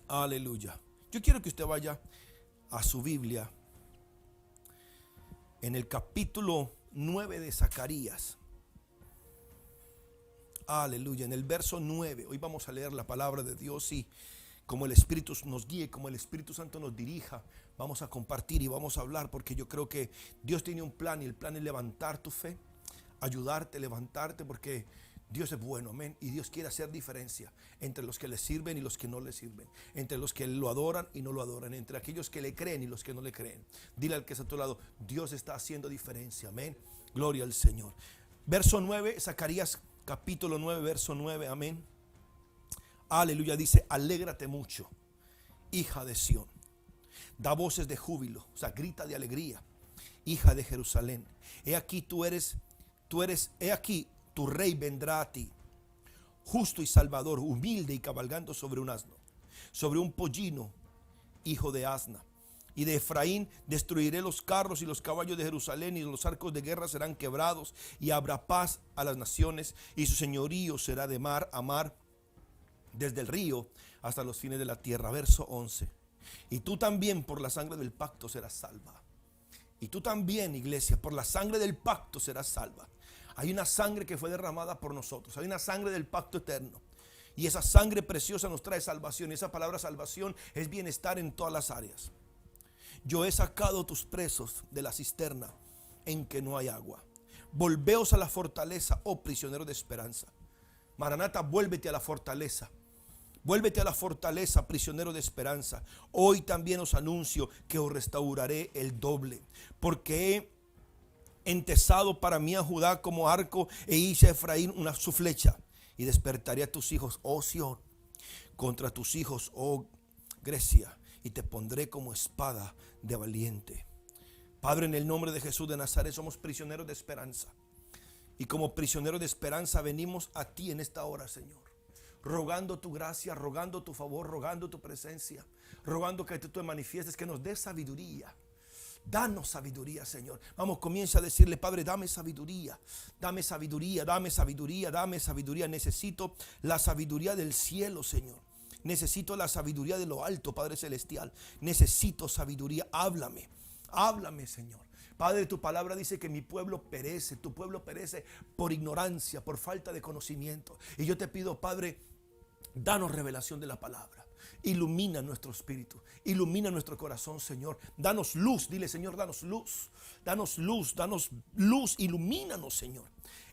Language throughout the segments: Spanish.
Aleluya. Yo quiero que usted vaya a su Biblia en el capítulo 9 de Zacarías. Aleluya. En el verso 9. Hoy vamos a leer la palabra de Dios y como el Espíritu nos guíe, como el Espíritu Santo nos dirija, vamos a compartir y vamos a hablar, porque yo creo que Dios tiene un plan y el plan es levantar tu fe, ayudarte, levantarte, porque Dios es bueno, amén. Y Dios quiere hacer diferencia entre los que le sirven y los que no le sirven, entre los que lo adoran y no lo adoran, entre aquellos que le creen y los que no le creen. Dile al que está a tu lado, Dios está haciendo diferencia, amén. Gloria al Señor. Verso 9, Zacarías capítulo 9, verso 9, amén. Aleluya, dice, alégrate mucho, hija de Sión. Da voces de júbilo, o sea, grita de alegría, hija de Jerusalén. He aquí he aquí tu rey vendrá a ti, justo y salvador, humilde y cabalgando sobre un asno, sobre un pollino, hijo de asna. Y de Efraín destruiré los carros y los caballos de Jerusalén, y los arcos de guerra serán quebrados, y habrá paz a las naciones, y su señorío será de mar a mar, desde el río hasta los fines de la tierra. Verso 11. Y tú también por la sangre del pacto serás salva. Y tú también, iglesia, por la sangre del pacto serás salva. Hay una sangre que fue derramada por nosotros. Hay una sangre del pacto eterno. Y esa sangre preciosa nos trae salvación. Y esa palabra salvación es bienestar en todas las áreas. Yo he sacado tus presos de la cisterna en que no hay agua. Volveos a la fortaleza, oh prisioneros de esperanza. Maranata, vuélvete a la fortaleza. Vuélvete a la fortaleza, prisionero de esperanza. Hoy también os anuncio que os restauraré el doble, porque he entesado para mí a Judá como arco, e hice a Efraín su flecha. Y despertaré a tus hijos, oh Sión, contra tus hijos, oh Grecia, y te pondré como espada de valiente. Padre, en el nombre de Jesús de Nazaret, somos prisioneros de esperanza. Y como prisioneros de esperanza venimos a ti en esta hora, Señor, rogando tu gracia, rogando tu favor, rogando tu presencia, rogando que tú te manifiestes, que nos des sabiduría. Danos sabiduría, Señor. Vamos, comienza a decirle, Padre, dame sabiduría, dame sabiduría, dame sabiduría, dame sabiduría. Necesito la sabiduría del cielo, Señor. Necesito la sabiduría de lo alto, Padre Celestial. Necesito sabiduría. Háblame, háblame, Señor. Padre, tu palabra dice que mi pueblo perece, tu pueblo perece por ignorancia, por falta de conocimiento. Y yo te pido, Padre, danos revelación de la palabra. Ilumina nuestro espíritu, ilumina nuestro corazón, Señor. Danos luz, dile, Señor, danos luz. Danos luz, ilumínanos, Señor.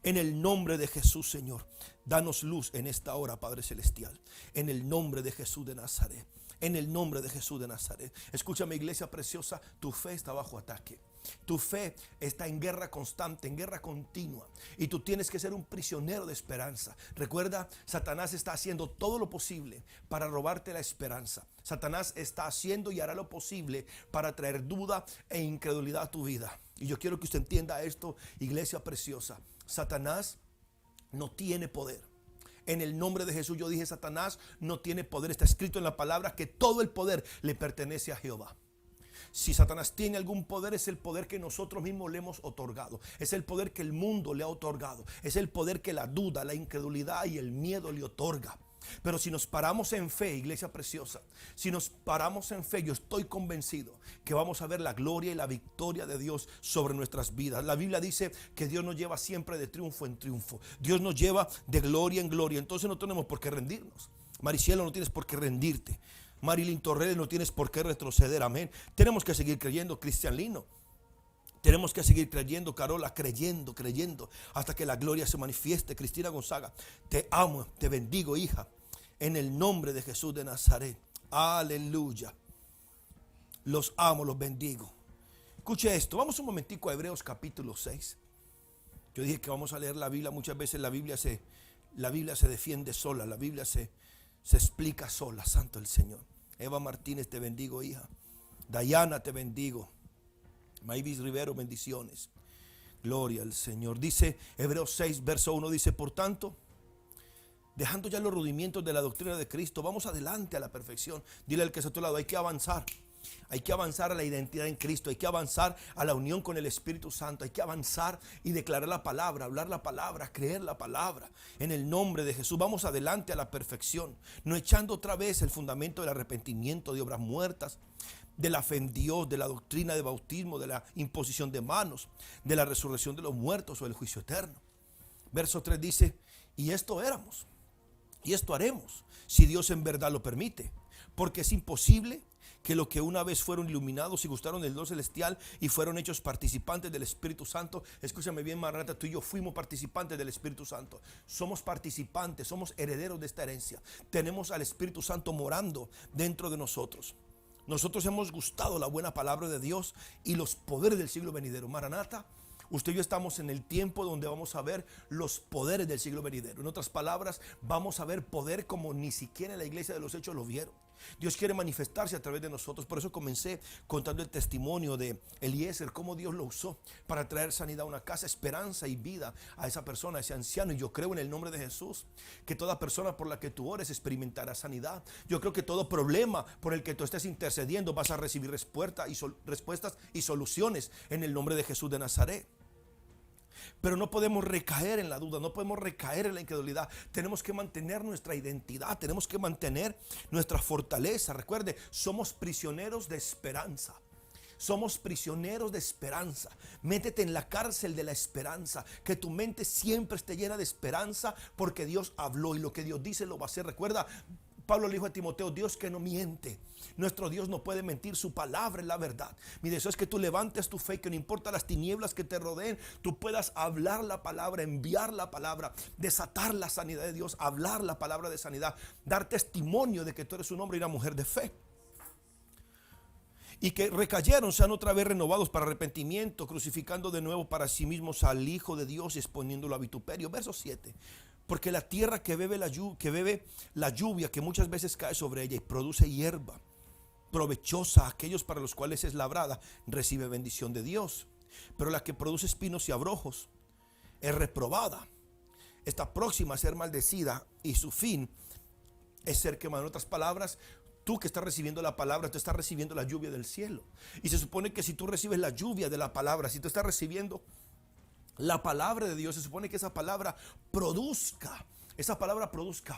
En el nombre de Jesús, Señor, danos luz en esta hora, Padre Celestial. En el nombre de Jesús de Nazaret. En el nombre de Jesús de Nazaret. Escúchame, iglesia preciosa, tu fe está bajo ataque. Tu fe está en guerra constante, en guerra continua. Y tú tienes que ser un prisionero de esperanza. Recuerda, Satanás está haciendo todo lo posible para robarte la esperanza. Satanás está haciendo y hará lo posible para traer duda e incredulidad a tu vida. Y yo quiero que usted entienda esto, iglesia preciosa. Satanás no tiene poder. En el nombre de Jesús yo dije, Satanás no tiene poder. Está escrito en la palabra que todo el poder le pertenece a Jehová. Si Satanás tiene algún poder, es el poder que nosotros mismos le hemos otorgado. Es el poder que el mundo le ha otorgado. Es el poder que la duda, la incredulidad y el miedo le otorga. Pero si nos paramos en fe, iglesia preciosa, si nos paramos en fe, yo estoy convencido que vamos a ver la gloria y la victoria de Dios sobre nuestras vidas. La Biblia dice que Dios nos lleva siempre de triunfo en triunfo. Dios nos lleva de gloria en gloria. Entonces no tenemos por qué rendirnos. Maricielo, no tienes por qué rendirte. Marilyn Torres, no tienes por qué retroceder, amén. Tenemos que seguir creyendo, Cristian Lino. Tenemos que seguir creyendo, Carola, creyendo, hasta que la gloria se manifieste. Cristina Gonzaga, te amo, te bendigo, hija, en el nombre de Jesús de Nazaret. Aleluya. Los amo, los bendigo. Escuche esto, vamos un momentico a Hebreos capítulo 6. Yo dije que vamos a leer la Biblia. Muchas veces la Biblia se defiende sola, la Biblia se explica sola. Santo el Señor. Eva Martínez, te bendigo, hija. Dayana, te bendigo. Mavis Rivero, bendiciones. Gloria al Señor. Dice Hebreos 6, verso 1, dice, por tanto, dejando ya los rudimientos de la doctrina de Cristo, vamos adelante a la perfección. Dile al que está a tu lado, hay que avanzar. Hay que avanzar a la identidad en Cristo. Hay que avanzar a la unión con el Espíritu Santo. Hay que avanzar y declarar la palabra, hablar la palabra, creer la palabra. En el nombre de Jesús vamos adelante a la perfección. No echando otra vez el fundamento del arrepentimiento, de obras muertas, de la fe en Dios, de la doctrina de bautismo, de la imposición de manos, de la resurrección de los muertos o el juicio eterno. Verso 3 dice, y esto éramos, y esto haremos, si Dios en verdad lo permite. Porque es imposible que los que una vez fueron iluminados y gustaron del don celestial y fueron hechos participantes del Espíritu Santo. Escúchame bien, Maranata, tú y yo fuimos participantes del Espíritu Santo. Somos participantes, somos herederos de esta herencia. Tenemos al Espíritu Santo morando dentro de nosotros. Nosotros hemos gustado la buena palabra de Dios y los poderes del siglo venidero. Maranata, usted y yo estamos en el tiempo donde vamos a ver los poderes del siglo venidero. En otras palabras, vamos a ver poder como ni siquiera en la iglesia de los hechos lo vieron. Dios quiere manifestarse a través de nosotros. Por eso comencé contando el testimonio de Eliezer, cómo Dios lo usó para traer sanidad a una casa, esperanza y vida a esa persona, a ese anciano. Y yo creo en el nombre de Jesús que toda persona por la que tú ores experimentará sanidad. Yo creo que todo problema por el que tú estés intercediendo vas a recibir respuestas y soluciones en el nombre de Jesús de Nazaret. Pero no podemos recaer en la duda, no podemos recaer en la incredulidad. Tenemos que mantener nuestra identidad, tenemos que mantener nuestra fortaleza. Recuerde, somos prisioneros de esperanza. Somos prisioneros de esperanza. Métete en la cárcel de la esperanza. Que tu mente siempre esté llena de esperanza, porque Dios habló y lo que Dios dice lo va a hacer. Recuerda, Pablo le dijo a Timoteo, Dios que no miente. Nuestro Dios no puede mentir, su palabra es la verdad. Mi deseo es que tú levantes tu fe, que no importa las tinieblas que te rodeen, tú puedas hablar la palabra, enviar la palabra, desatar la sanidad de Dios, hablar la palabra de sanidad, dar testimonio de que tú eres un hombre y una mujer de fe. Y que recayeron, sean otra vez renovados para arrepentimiento, crucificando de nuevo para sí mismos al Hijo de Dios y exponiéndolo a vituperio. Verso 7. Porque la tierra que bebe la lluvia que muchas veces cae sobre ella y produce hierba provechosa a aquellos para los cuales es labrada, recibe bendición de Dios. Pero la que produce espinos y abrojos es reprobada. Está próxima a ser maldecida y su fin es ser quemada. En otras palabras, tú que estás recibiendo la palabra, tú estás recibiendo la lluvia del cielo. Y se supone que si tú recibes la lluvia de la palabra, si tú estás recibiendo la palabra de Dios, se supone que esa palabra produzca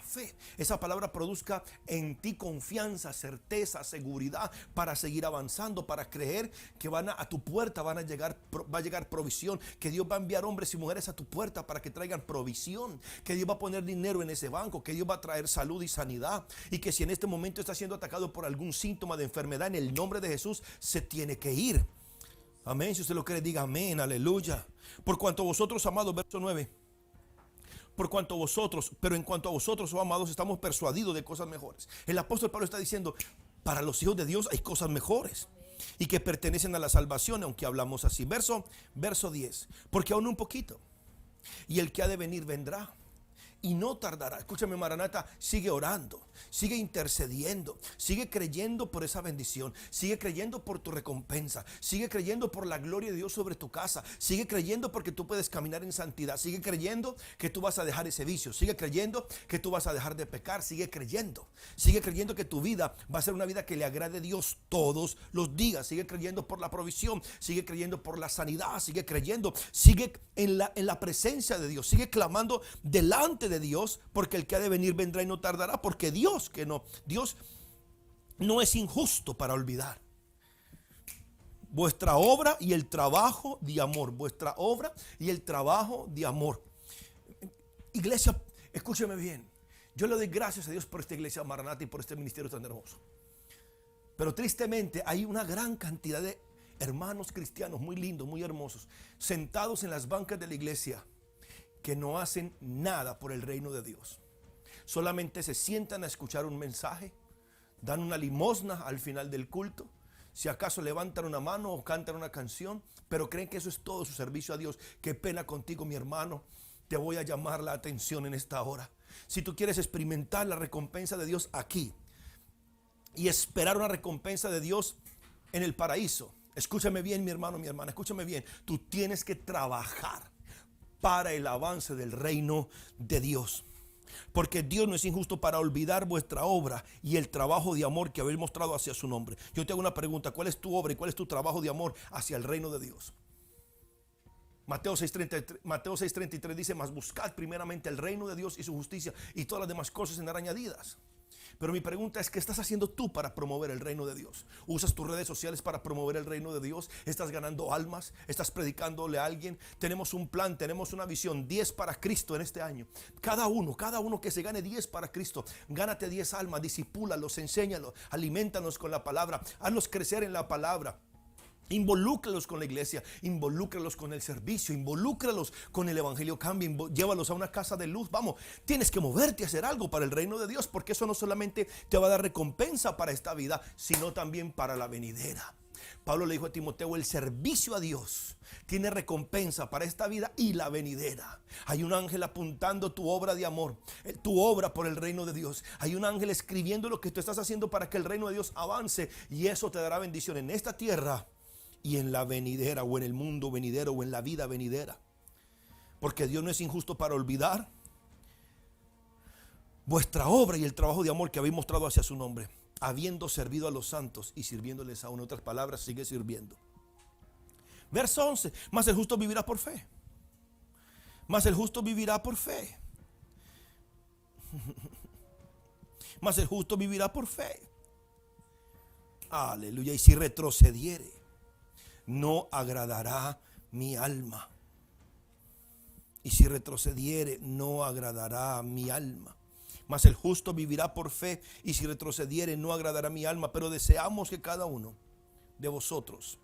fe, esa palabra produzca en ti confianza, certeza, seguridad para seguir avanzando, para creer que a tu puerta va a llegar provisión, que Dios va a enviar hombres y mujeres a tu puerta para que traigan provisión, que Dios va a poner dinero en ese banco, que Dios va a traer salud y sanidad, y que si en este momento está siendo atacado por algún síntoma de enfermedad, en el nombre de Jesús se tiene que ir. Amén. Si usted lo cree, diga amén, aleluya. Por cuanto vosotros, amados, verso 9. Pero en cuanto a vosotros, oh amados, estamos persuadidos de cosas mejores. El apóstol Pablo está diciendo, para los hijos de Dios hay cosas mejores y que pertenecen a la salvación, aunque hablamos así. Verso 10. Porque aún un poquito, y el que ha de venir vendrá. Y no tardará. Escúchame, Maranata, sigue orando, sigue intercediendo, sigue creyendo por esa bendición, sigue creyendo por tu recompensa, sigue creyendo por la gloria de Dios sobre tu casa, sigue creyendo porque tú puedes caminar en santidad, sigue creyendo que tú vas a dejar ese vicio, sigue creyendo que tú vas a dejar de pecar, sigue creyendo que tu vida va a ser una vida que le agrade a Dios todos los días, sigue creyendo por la provisión, sigue creyendo por la sanidad, sigue creyendo, sigue en la presencia de Dios, sigue clamando delante de Dios, porque el que ha de venir vendrá y no tardará, porque Dios no es injusto para olvidar vuestra obra y el trabajo de amor, vuestra obra y el trabajo de amor. Iglesia, escúcheme bien, yo le doy gracias a Dios por esta iglesia Maranata y por este ministerio tan hermoso, pero tristemente hay una gran cantidad de hermanos cristianos muy lindos, muy hermosos, sentados en las bancas de la iglesia, que no hacen nada por el reino de Dios. Solamente se sientan a escuchar un mensaje, dan una limosna al final del culto, si acaso levantan una mano o cantan una canción, pero creen que eso es todo su servicio a Dios. Qué pena contigo, mi hermano. Te voy a llamar la atención en esta hora. Si tú quieres experimentar la recompensa de Dios aquí y esperar una recompensa de Dios en el paraíso, escúchame bien, mi hermano, mi hermana, escúchame bien. Tú tienes que trabajar para el avance del reino de Dios. Porque Dios no es injusto para olvidar vuestra obra y el trabajo de amor que habéis mostrado hacia su nombre. Yo te hago una pregunta: ¿cuál es tu obra y cuál es tu trabajo de amor hacia el reino de Dios? Mateo 6:33 dice: mas buscad primeramente el reino de Dios y su justicia, y todas las demás cosas serán añadidas. Pero mi pregunta es: ¿qué estás haciendo tú para promover el reino de Dios? ¿Usas tus redes sociales para promover el reino de Dios? ¿Estás ganando almas? ¿Estás predicándole a alguien? Tenemos un plan, tenemos una visión: 10 para Cristo en este año. Cada uno que se gane 10 para Cristo. Gánate 10 almas, disipúlalos, enséñalos, alimentanos con la palabra, hazlos crecer en la palabra. Involúcralos con la iglesia, involúcralos con el servicio, involúcralos con el evangelio. Cambia, llévalos a una casa de luz. Vamos, tienes que moverte a hacer algo para el reino de Dios, porque eso no solamente te va a dar recompensa para esta vida, sino también para la venidera. Pablo le dijo a Timoteo: el servicio a Dios tiene recompensa para esta vida y la venidera. Hay un ángel apuntando tu obra de amor, tu obra por el reino de Dios. Hay un ángel escribiendo lo que tú estás haciendo para que el reino de Dios avance, y eso te dará bendición en esta tierra y en la venidera, o en el mundo venidero, o en la vida venidera. Porque Dios no es injusto para olvidar vuestra obra y el trabajo de amor que habéis mostrado hacia su nombre, habiendo servido a los santos y sirviéndoles aún. En otras palabras, sigue sirviendo. Verso 11: mas el justo vivirá por fe. Mas el justo vivirá por fe. Mas el justo vivirá por fe. Aleluya. Y si retrocediere, no agradará mi alma. Y si retrocediere, no agradará mi alma. Mas el justo vivirá por fe, y si retrocediere, no agradará mi alma. Pero deseamos que cada uno de vosotros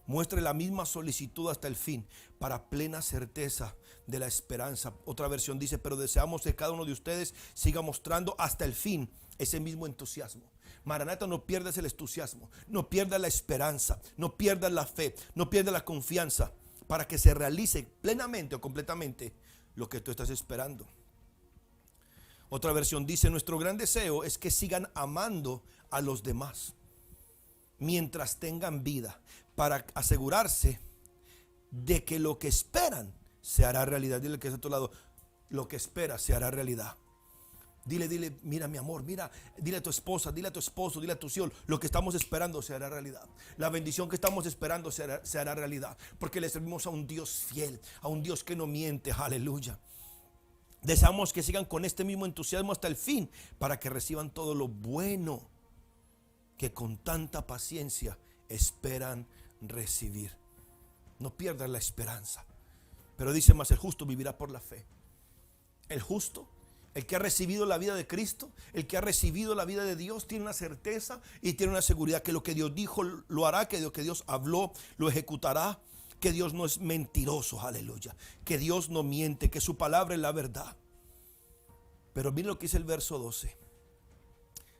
muestre la misma solicitud hasta el fin, para plena certeza de la esperanza. Otra versión dice: pero deseamos que cada uno de ustedes siga mostrando hasta el fin ese mismo entusiasmo. Maranata, no pierdas el entusiasmo, no pierdas la esperanza, no pierdas la fe, no pierdas la confianza, para que se realice plenamente o completamente lo que tú estás esperando. Otra versión dice: nuestro gran deseo es que sigan amando a los demás mientras tengan vida, para asegurarse de que lo que esperan se hará realidad. Dile que es a tu lado: lo que esperas se hará realidad. Dile: mira mi amor, mira, dile a tu esposa, dile a tu esposo, dile a tus hijos: lo que estamos esperando se hará realidad. La bendición que estamos esperando se hará realidad, porque le servimos a un Dios fiel, a un Dios que no miente. Aleluya. Deseamos que sigan con este mismo entusiasmo hasta el fin, para que reciban todo lo bueno que con tanta paciencia esperan recibir. No pierdas la esperanza. Pero dice: mas el justo vivirá por la fe. El justo, el que ha recibido la vida de Cristo, el que ha recibido la vida de Dios, tiene una certeza y tiene una seguridad que lo que Dios dijo lo hará, que lo que Dios habló lo ejecutará, que Dios no es mentiroso. Aleluya. Que Dios no miente, que su palabra es la verdad. Pero miren lo que dice el verso 12: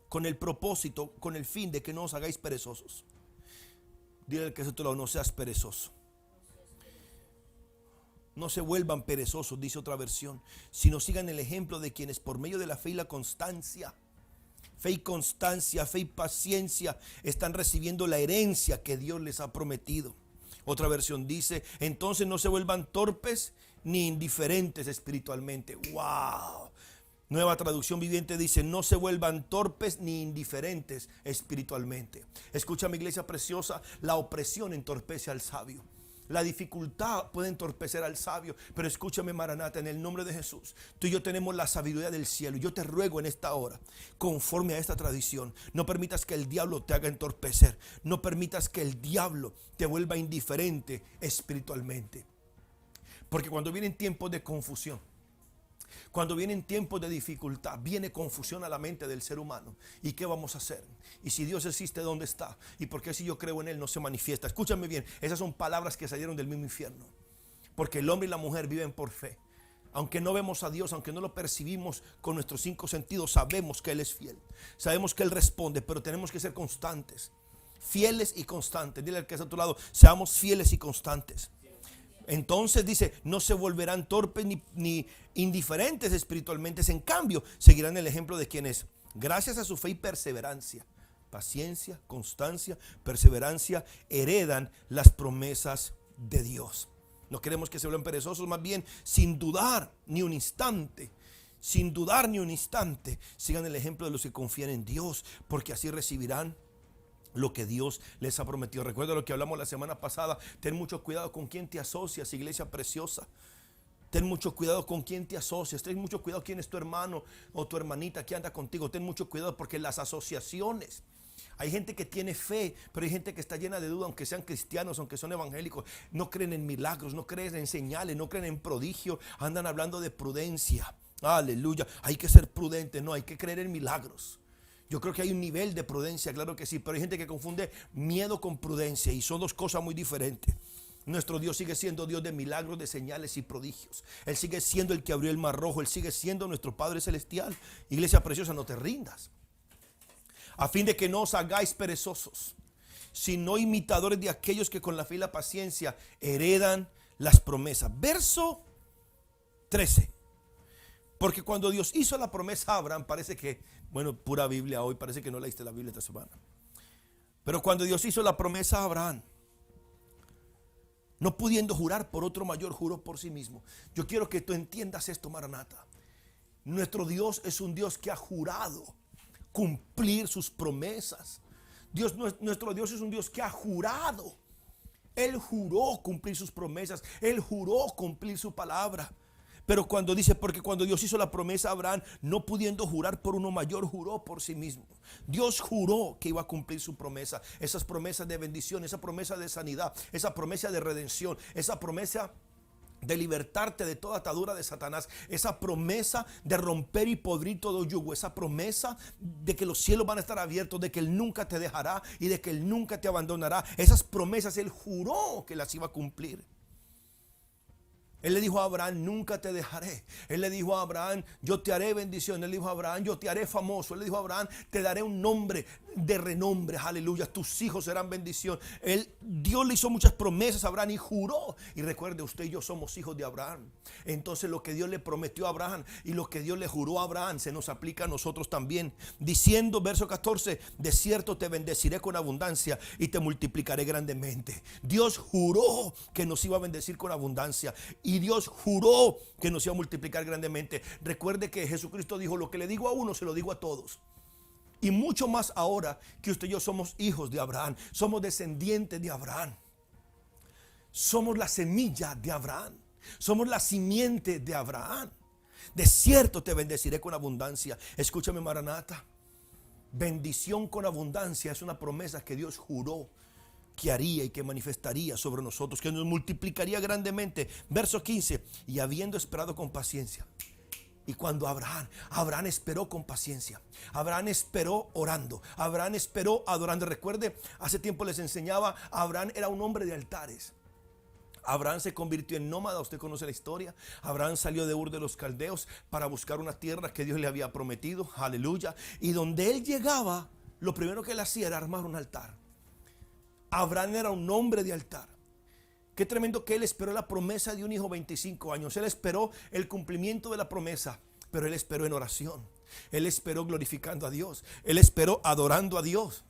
con el propósito, con el fin de que no os hagáis perezosos. Dile al que se te lo: no seas perezoso. No se vuelvan perezosos, dice otra versión, sino sigan el ejemplo de quienes por medio de la fe y la constancia, fe y constancia, fe y paciencia, están recibiendo la herencia que Dios les ha prometido. Otra versión dice: entonces no se vuelvan torpes ni indiferentes espiritualmente. ¡Wow! Nueva Traducción Viviente dice: no se vuelvan torpes ni indiferentes espiritualmente. Escucha, mi iglesia preciosa, la opresión entorpece al sabio. La dificultad puede entorpecer al sabio, pero escúchame, Maranata, en el nombre de Jesús, tú y yo tenemos la sabiduría del cielo. Yo te ruego en esta hora, conforme a esta tradición, no permitas que el diablo te haga entorpecer. No permitas que el diablo te vuelva indiferente espiritualmente. Porque cuando vienen tiempos de confusión, cuando vienen tiempos de dificultad, viene confusión a la mente del ser humano. ¿Y qué vamos a hacer? Y si Dios existe, ¿dónde está? ¿Y por qué si yo creo en Él no se manifiesta? Escúchame bien, esas son palabras que salieron del mismo infierno. Porque el hombre y la mujer viven por fe. Aunque no vemos a Dios, aunque no lo percibimos con nuestros 5 sentidos, sabemos que Él es fiel. Sabemos que Él responde, pero tenemos que ser constantes. Fieles y constantes. Dile al que está a tu lado: seamos fieles y constantes. Entonces dice: no se volverán torpes ni indiferentes espiritualmente. En cambio, seguirán el ejemplo de quienes, gracias a su fe y perseverancia, paciencia, constancia, perseverancia, heredan las promesas de Dios. No queremos que se vuelvan perezosos, más bien sin dudar ni un instante. sin dudar ni un instante, sigan el ejemplo de los que confían en Dios, porque así recibirán lo que Dios les ha prometido. Recuerda lo que hablamos la semana pasada. Ten mucho cuidado con quién te asocias, iglesia preciosa. Ten mucho cuidado con quién te asocias. Ten mucho cuidado quién es tu hermano o tu hermanita que anda contigo. Ten mucho cuidado porque las asociaciones, hay gente que tiene fe, pero hay gente que está llena de duda, aunque sean cristianos, aunque son evangélicos. No creen en milagros, no creen en señales, no creen en prodigios. Andan hablando de prudencia. Aleluya. Hay que ser prudente, no, hay que creer en milagros. Yo creo que hay un nivel de prudencia, claro que sí, pero hay gente que confunde miedo con prudencia y son dos cosas muy diferentes. Nuestro Dios sigue siendo Dios de milagros, de señales y prodigios. Él sigue siendo el que abrió el mar rojo. Él sigue siendo nuestro Padre Celestial. Iglesia preciosa, no te rindas. A fin de que no os hagáis perezosos, sino imitadores de aquellos que con la fe y la paciencia heredan las promesas. Verso 13. Porque cuando Dios hizo la promesa a Abraham, parece que, bueno, pura Biblia hoy, parece que no leíste la Biblia esta semana. Pero cuando Dios hizo la promesa a Abraham, no pudiendo jurar por otro mayor, juró por sí mismo. Yo quiero que tú entiendas esto, Maranata. Nuestro Dios es un Dios que ha jurado cumplir sus promesas. Nuestro Dios es un Dios que ha jurado. Él juró cumplir sus promesas. Él juró cumplir su palabra. Pero cuando dice, porque cuando Dios hizo la promesa a Abraham, no pudiendo jurar por uno mayor, juró por sí mismo. Dios juró que iba a cumplir su promesa. Esas promesas de bendición, esa promesa de sanidad, esa promesa de redención, esa promesa de libertarte de toda atadura de Satanás, esa promesa de romper y podrir todo yugo, esa promesa de que los cielos van a estar abiertos, de que Él nunca te dejará y de que Él nunca te abandonará. Esas promesas Él juró que las iba a cumplir. Él le dijo a Abraham, nunca te dejaré. Él le dijo a Abraham, yo te haré bendición. Él le dijo a Abraham, yo te haré famoso. Él le dijo a Abraham, te daré un nombre de renombre. Aleluya, tus hijos serán bendición. Dios le hizo muchas promesas a Abraham y juró. Y recuerde, usted y yo somos hijos de Abraham. Entonces lo que Dios le prometió a Abraham y lo que Dios le juró a Abraham se nos aplica a nosotros también. Diciendo, verso 14, de cierto te bendeciré con abundancia y te multiplicaré grandemente. Dios juró que nos iba a bendecir con abundancia. Y Dios juró que nos iba a multiplicar grandemente. Recuerde que Jesucristo dijo, lo que le digo a uno se lo digo a todos. Y mucho más ahora que usted y yo somos hijos de Abraham. Somos descendientes de Abraham. Somos la semilla de Abraham. Somos la simiente de Abraham. De cierto te bendeciré con abundancia. Escúchame, Maranata. Bendición con abundancia es una promesa que Dios juró que haría y que manifestaría sobre nosotros, que nos multiplicaría grandemente. Verso 15, y habiendo esperado con paciencia. Y cuando Abraham esperó con paciencia, Abraham esperó orando, Abraham esperó adorando. Recuerde, hace tiempo les enseñaba, Abraham era un hombre de altares. Abraham se convirtió en nómada, usted conoce la historia. Abraham salió de Ur de los Caldeos para buscar una tierra que Dios le había prometido, aleluya. Y donde él llegaba, lo primero que él hacía era armar un altar. Abraham era un hombre de altar. Qué tremendo que él esperó la promesa de un hijo 25 años. Él esperó el cumplimiento de la promesa, pero él esperó en oración. Él esperó glorificando a Dios. Él esperó adorando a Dios.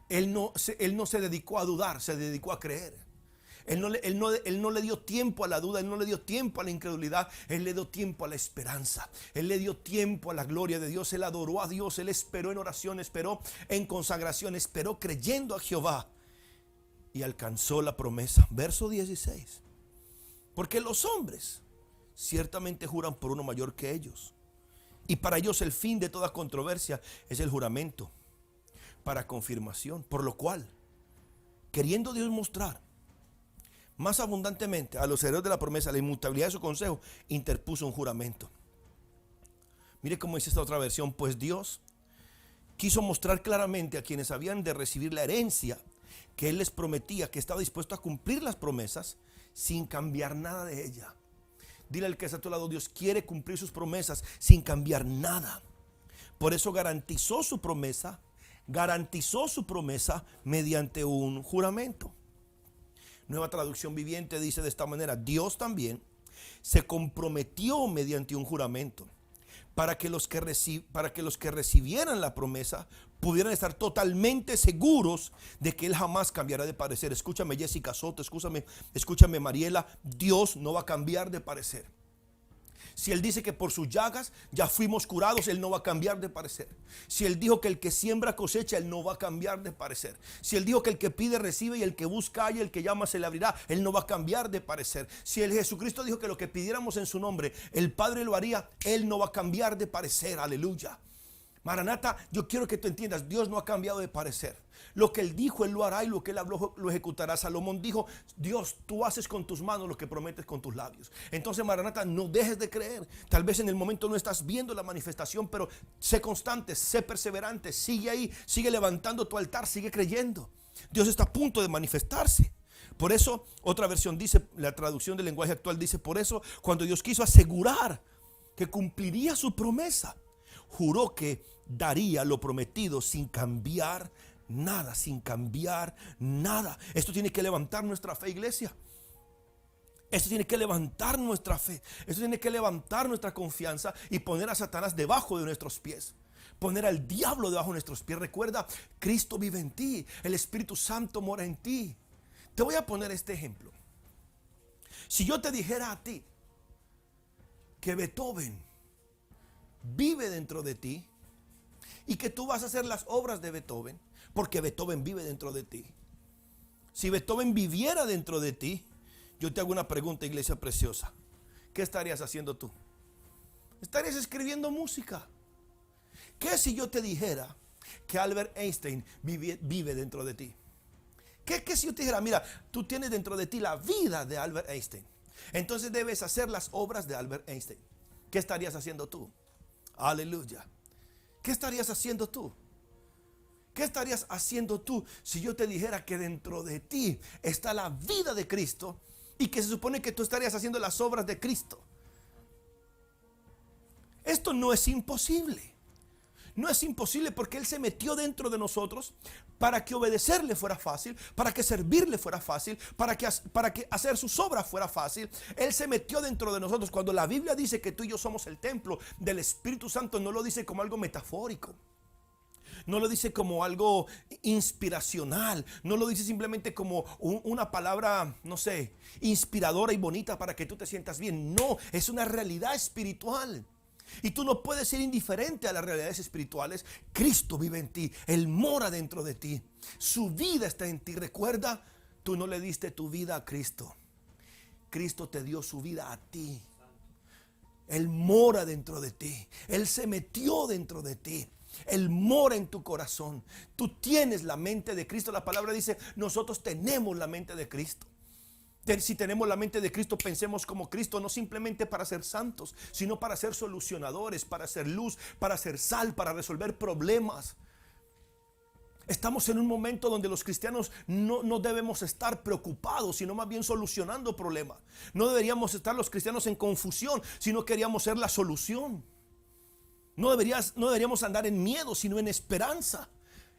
Él no se dedicó a dudar, se dedicó a creer. Él no le dio tiempo a la duda, Él no le dio tiempo a la incredulidad, Él le dio tiempo a la esperanza, Él le dio tiempo a la gloria de Dios, Él adoró a Dios, Él esperó en oración, esperó en consagración, esperó creyendo a Jehová y alcanzó la promesa. Verso 16, porque los hombres ciertamente juran por uno mayor que ellos, y para ellos el fin de toda controversia es el juramento para confirmación, por lo cual, queriendo Dios mostrar más abundantemente a los herederos de la promesa la inmutabilidad de su consejo, interpuso un juramento. Mire cómo dice esta otra versión, pues Dios quiso mostrar claramente a quienes habían de recibir la herencia que Él les prometía, que estaba dispuesto a cumplir las promesas sin cambiar nada de ella. Dile al que está a tu lado, Dios quiere cumplir sus promesas sin cambiar nada. Por eso garantizó su promesa mediante un juramento. Nueva Traducción Viviente dice de esta manera, Dios también se comprometió mediante un juramento para que los que recibieran la promesa pudieran estar totalmente seguros de que Él jamás cambiará de parecer. Escúchame, Jessica Soto, escúchame Mariela, Dios no va a cambiar de parecer. Si Él dice que por sus llagas ya fuimos curados, Él no va a cambiar de parecer. Si Él dijo que el que siembra cosecha, Él no va a cambiar de parecer. Si Él dijo que el que pide recibe y el que busca halla, el que llama se le abrirá, Él no va a cambiar de parecer. Si el Jesucristo dijo que lo que pidiéramos en su nombre, el Padre lo haría, Él no va a cambiar de parecer. Aleluya. Maranata, yo quiero que tú entiendas, Dios no ha cambiado de parecer. Lo que Él dijo, Él lo hará, y lo que Él habló, lo ejecutará. Salomón dijo: Dios, tú haces con tus manos lo que prometes con tus labios. Entonces, Maranata, no dejes de creer. Tal vez en el momento no estás viendo la manifestación, pero sé constante, sé perseverante, sigue ahí, sigue levantando tu altar, sigue creyendo. Dios está a punto de manifestarse. Por eso, otra versión dice, la traducción del lenguaje actual dice: por eso, cuando Dios quiso asegurar que cumpliría su promesa, juró que daría lo prometido sin cambiar nada, sin cambiar nada. Esto tiene que levantar nuestra fe, iglesia. Esto tiene que levantar nuestra fe. Esto tiene que levantar nuestra confianza y poner a Satanás debajo de nuestros pies. Poner al diablo debajo de nuestros pies. Recuerda, Cristo vive en ti. El Espíritu Santo mora en ti. Te voy a poner este ejemplo. Si yo te dijera a ti que Beethoven vive dentro de ti y que tú vas a hacer las obras de Beethoven, porque Beethoven vive dentro de ti. Si Beethoven viviera dentro de ti, yo te hago una pregunta, iglesia preciosa: ¿qué estarías haciendo tú? Estarías escribiendo música. ¿Qué si yo te dijera que Albert Einstein vive dentro de ti? ¿Qué si yo te dijera: mira, tú tienes dentro de ti la vida de Albert Einstein, entonces debes hacer las obras de Albert Einstein? ¿Qué estarías haciendo tú? Aleluya. ¿Qué estarías haciendo tú? ¿Qué estarías haciendo tú si yo te dijera que dentro de ti está la vida de Cristo y que se supone que tú estarías haciendo las obras de Cristo? Esto no es imposible. No es imposible, porque Él se metió dentro de nosotros para que obedecerle fuera fácil, para que servirle fuera fácil, para que hacer sus obras fuera fácil. Él se metió dentro de nosotros. Cuando la Biblia dice que tú y yo somos el templo del Espíritu Santo, no lo dice como algo metafórico. No lo dice como algo inspiracional. No lo dice simplemente como una palabra, no sé, inspiradora y bonita para que tú te sientas bien. No, es una realidad espiritual. Y tú no puedes ser indiferente a las realidades espirituales. Cristo vive en ti. Él mora dentro de ti. Su vida está en ti. Recuerda, tú no le diste tu vida a Cristo. Cristo te dio su vida a ti. Él mora dentro de ti. Él se metió dentro de ti. Él mora en tu corazón. Tú tienes la mente de Cristo. La palabra dice: nosotros tenemos la mente de Cristo. Si tenemos la mente de Cristo, pensemos como Cristo, no simplemente para ser santos, sino para ser solucionadores, para ser luz, para ser sal, para resolver problemas. Estamos en un momento donde los cristianos no debemos estar preocupados, sino más bien solucionando problemas. No deberíamos estar los cristianos en confusión, sino queríamos ser la solución. No deberíamos andar en miedo, sino en esperanza.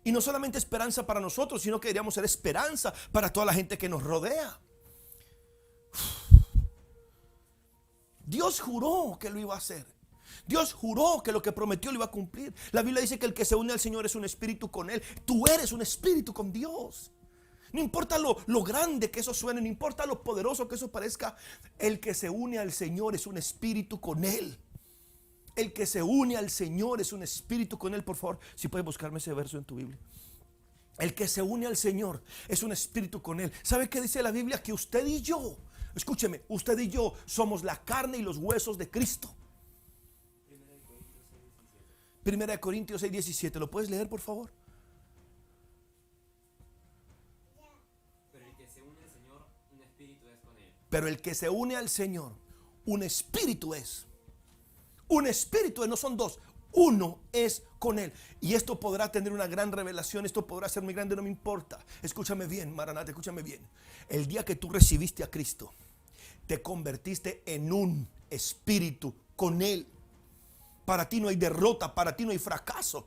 Y no solamente esperanza para nosotros, sino que deberíamos ser esperanza para toda la gente que nos rodea. Dios juró que lo iba a hacer. Dios juró que lo que prometió lo iba a cumplir. La Biblia dice que el que se une al Señor es un espíritu con Él. Tú eres un espíritu con Dios. No importa lo grande que eso suene, no importa lo poderoso que eso parezca. El que se une al Señor es un espíritu con Él. El que se une al Señor es un espíritu con Él. Por favor, si puedes buscarme ese verso en tu Biblia. El que se une al Señor es un espíritu con Él. ¿Sabe qué dice la Biblia? Que usted y yo, escúcheme, usted y yo somos la carne y los huesos de Cristo. Primera de Corintios 6:17. ¿Lo puedes leer, por favor? Pero el que se une al Señor, un espíritu es con Él. Pero el que se une al Señor, un espíritu es. Un espíritu es, no son dos. Uno es con Él. Y esto podrá tener una gran revelación. Esto podrá ser muy grande, no me importa. Escúchame bien, Maranata, escúchame bien. El día que tú recibiste a Cristo, te convertiste en un espíritu con Él. Para ti no hay derrota, para ti no hay fracaso.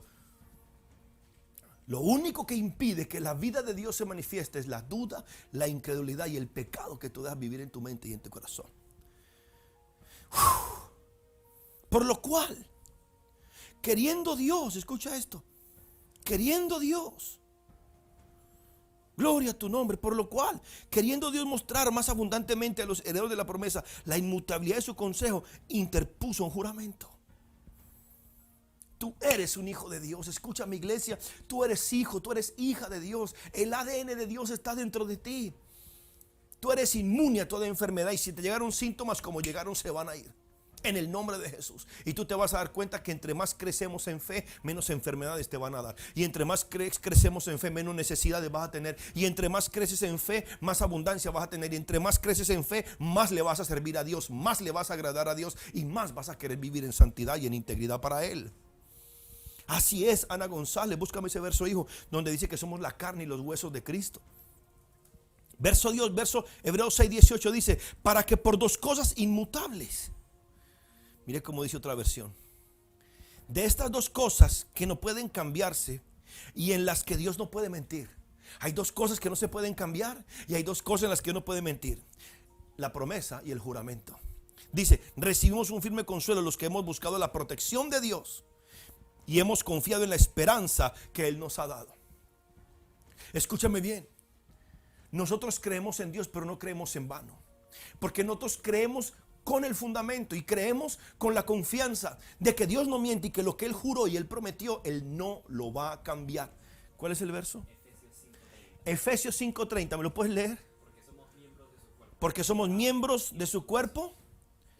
Lo único que impide que la vida de Dios se manifieste es la duda, la incredulidad y el pecado que tú dejas vivir en tu mente y en tu corazón. Por lo cual, queriendo Dios, escucha esto, queriendo Dios Gloria a tu nombre. Por lo cual, queriendo Dios mostrar más abundantemente a los herederos de la promesa la inmutabilidad de su consejo, interpuso un juramento. Tú eres un hijo de Dios. Escucha, mi iglesia, tú eres hijo, tú eres hija de Dios. El ADN de Dios está dentro de ti. Tú eres inmune a toda enfermedad, y si te llegaron síntomas, como llegaron, se van a ir. En el nombre de Jesús. Y tú te vas a dar cuenta que entre más crecemos en fe, menos enfermedades te van a dar. Y entre más crecemos en fe, menos necesidades vas a tener. Y entre más creces en fe, más abundancia vas a tener. Y entre más creces en fe, más le vas a servir a Dios, más le vas a agradar a Dios, y más vas a querer vivir en santidad y en integridad para Él. Así es, Ana González, búscame ese verso, hijo, donde dice que somos la carne y los huesos de Cristo. Verso Hebreos 6:18 dice: para que por dos cosas inmutables. Mire cómo dice otra versión. De estas dos cosas que no pueden cambiarse y en las que Dios no puede mentir. Hay dos cosas que no se pueden cambiar y hay dos cosas en las que Dios no puede mentir: la promesa y el juramento. Dice: recibimos un firme consuelo los que hemos buscado la protección de Dios y hemos confiado en la esperanza que Él nos ha dado. Escúchame bien. Nosotros creemos en Dios, pero no creemos en vano. Porque nosotros creemos con el fundamento y creemos con la confianza de que Dios no miente y que lo que Él juró y Él prometió, Él no lo va a cambiar. ¿Cuál es el verso? Efesios 5:30. ¿Me lo puedes leer? Porque somos miembros de su cuerpo,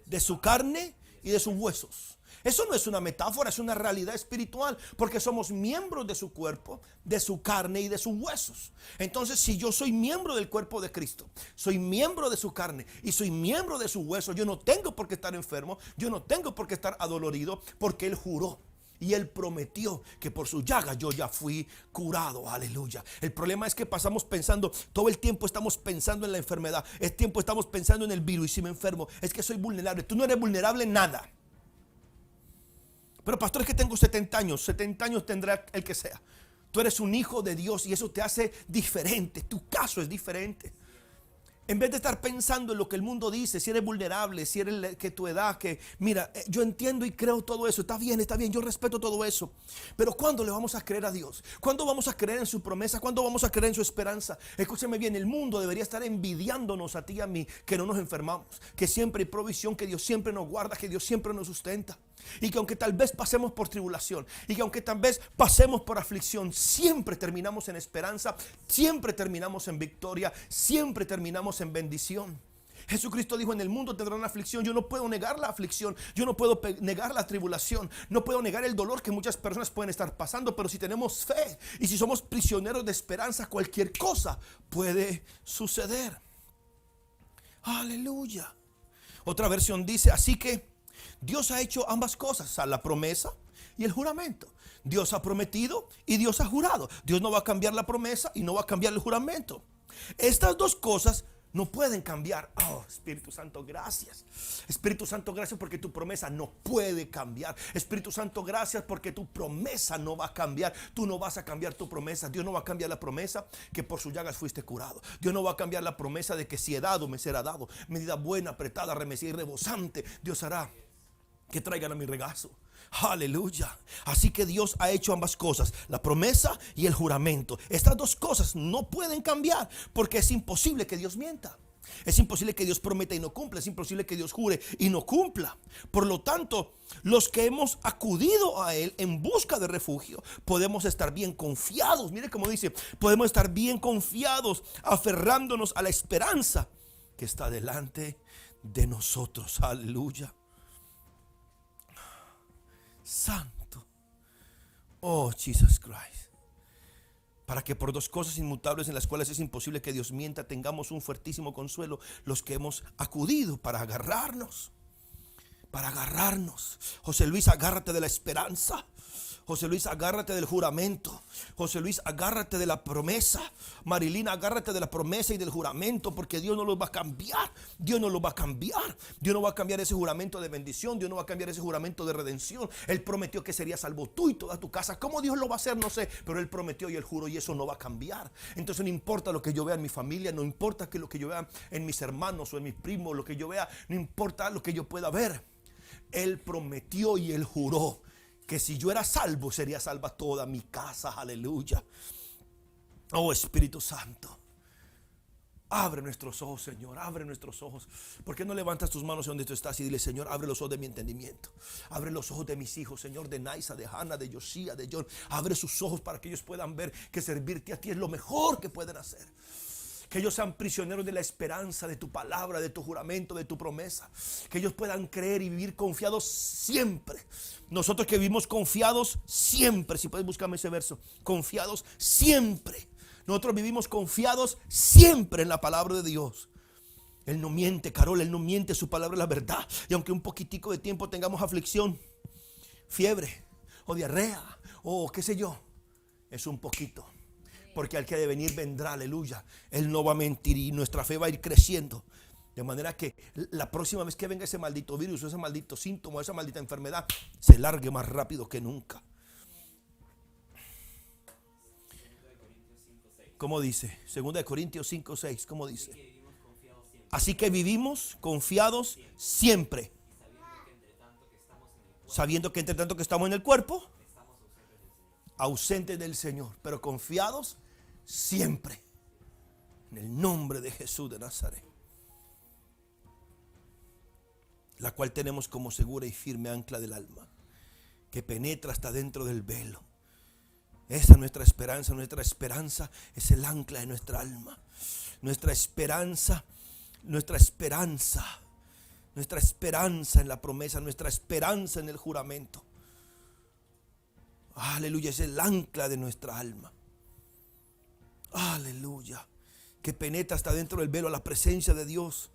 de su carne y de sus huesos. Eso no es una metáfora, es una realidad espiritual, porque somos miembros de su cuerpo, de su carne y de sus huesos. Entonces, si yo soy miembro del cuerpo de Cristo, soy miembro de su carne y soy miembro de sus huesos, yo no tengo por qué estar enfermo, yo no tengo por qué estar adolorido, porque Él juró y Él prometió que por su llaga yo ya fui curado. Aleluya. El problema es que pasamos pensando, todo el tiempo estamos pensando en la enfermedad, el tiempo estamos pensando en el virus, y si me enfermo es que soy vulnerable. Tú no eres vulnerable en nada. Pero pastor, es que tengo 70 años tendrá el que sea. Tú eres un hijo de Dios y eso te hace diferente. Tu caso es diferente. En vez de estar pensando en lo que el mundo dice, si eres vulnerable, si eres que tu edad, que mira, yo entiendo y creo todo eso, está bien, yo respeto todo eso. Pero ¿cuándo le vamos a creer a Dios? ¿Cuándo vamos a creer en su promesa? ¿Cuándo vamos a creer en su esperanza? Escúcheme bien, el mundo debería estar envidiándonos a ti y a mí, que no nos enfermamos, que siempre hay provisión, que Dios siempre nos guarda, que Dios siempre nos sustenta. Y que aunque tal vez pasemos por tribulación, y que aunque tal vez pasemos por aflicción, siempre terminamos en esperanza, siempre terminamos en victoria, siempre terminamos en bendición. Jesucristo dijo: en el mundo tendrán aflicción. Yo no puedo negar la aflicción, yo no puedo negar la tribulación, no puedo negar el dolor que muchas personas pueden estar pasando. Pero si tenemos fe y si somos prisioneros de esperanza, cualquier cosa puede suceder. Aleluya. Otra versión dice: así que Dios ha hecho ambas cosas, o sea, la promesa y el juramento. Dios ha prometido y Dios ha jurado. Dios no va a cambiar la promesa y no va a cambiar el juramento. Estas dos cosas no pueden cambiar. Oh, Espíritu Santo, gracias. Espíritu Santo, gracias porque tu promesa no puede cambiar. Espíritu Santo, gracias porque tu promesa no va a cambiar. Tú no vas a cambiar tu promesa. Dios no va a cambiar la promesa que por sus llagas fuiste curado. Dios no va a cambiar la promesa de que si he dado, me será dado. Medida buena, apretada, remecida y rebosante, Dios hará que traigan a mi regazo. Aleluya. Así que Dios ha hecho ambas cosas, la promesa y el juramento. Estas dos cosas no pueden cambiar, porque es imposible que Dios mienta. Es imposible que Dios prometa y no cumpla. Es imposible que Dios jure y no cumpla. Por lo tanto, los que hemos acudido a Él en busca de refugio, podemos estar bien confiados. Mire cómo dice: podemos estar bien confiados, aferrándonos a la esperanza que está delante de nosotros. Aleluya. Santo. Oh, Jesus Christ. Para que por dos cosas inmutables en las cuales es imposible que Dios mienta, tengamos un fuertísimo consuelo los que hemos acudido para agarrarnos. José Luis, agárrate de la esperanza. José Luis, agárrate del juramento. José Luis, agárrate de la promesa. Marilina, agárrate de la promesa y del juramento, porque Dios no los va a cambiar. Dios no los va a cambiar. Dios no va a cambiar ese juramento de bendición. Dios no va a cambiar ese juramento de redención. Él prometió que sería salvo tú y toda tu casa. ¿Cómo Dios lo va a hacer? No sé, pero Él prometió y Él juró, y eso no va a cambiar. Entonces no importa lo que yo vea en mi familia, no importa que lo que yo vea en mis hermanos o en mis primos, lo que yo vea, no importa lo que yo pueda ver. Él prometió y Él juró que si yo era salvo, sería salva toda mi casa. Aleluya. Oh Espíritu Santo, abre nuestros ojos, Señor, abre nuestros ojos. ¿Por qué no levantas tus manos donde tú estás y dile: Señor, abre los ojos de mi entendimiento, abre los ojos de mis hijos, Señor, de Naisa, de Hannah, de Yoshia, de John? Abre sus ojos para que ellos puedan ver que servirte a ti es lo mejor que pueden hacer. Que ellos sean prisioneros de la esperanza, de tu palabra, de tu juramento, de tu promesa. Que ellos puedan creer y vivir confiados siempre. Nosotros que vivimos confiados siempre, si puedes buscarme ese verso, confiados siempre. Nosotros vivimos confiados siempre en la palabra de Dios. Él no miente, Carol, Él no miente, su palabra es la verdad. Y aunque un poquitico de tiempo tengamos aflicción, fiebre o diarrea o qué sé yo, es un poquito. Porque al que ha de venir vendrá, aleluya. Él no va a mentir y nuestra fe va a ir creciendo. De manera que la próxima vez que venga ese maldito virus, o ese maldito síntoma, o esa maldita enfermedad, se largue más rápido que nunca. ¿Cómo dice? 2 Corintios 5:6. ¿Cómo dice? Así que vivimos confiados siempre. Sabiendo que entre tanto que estamos en el cuerpo, ausentes del Señor, pero confiados siempre. En el nombre de Jesús de Nazaret, la cual tenemos como segura y firme ancla del alma, que penetra hasta dentro del velo. Esa es nuestra esperanza. Nuestra esperanza es el ancla de nuestra alma. Nuestra esperanza en la promesa, nuestra esperanza en el juramento. Aleluya, es el ancla de nuestra alma. Aleluya, que penetra hasta dentro del velo a la presencia de Dios,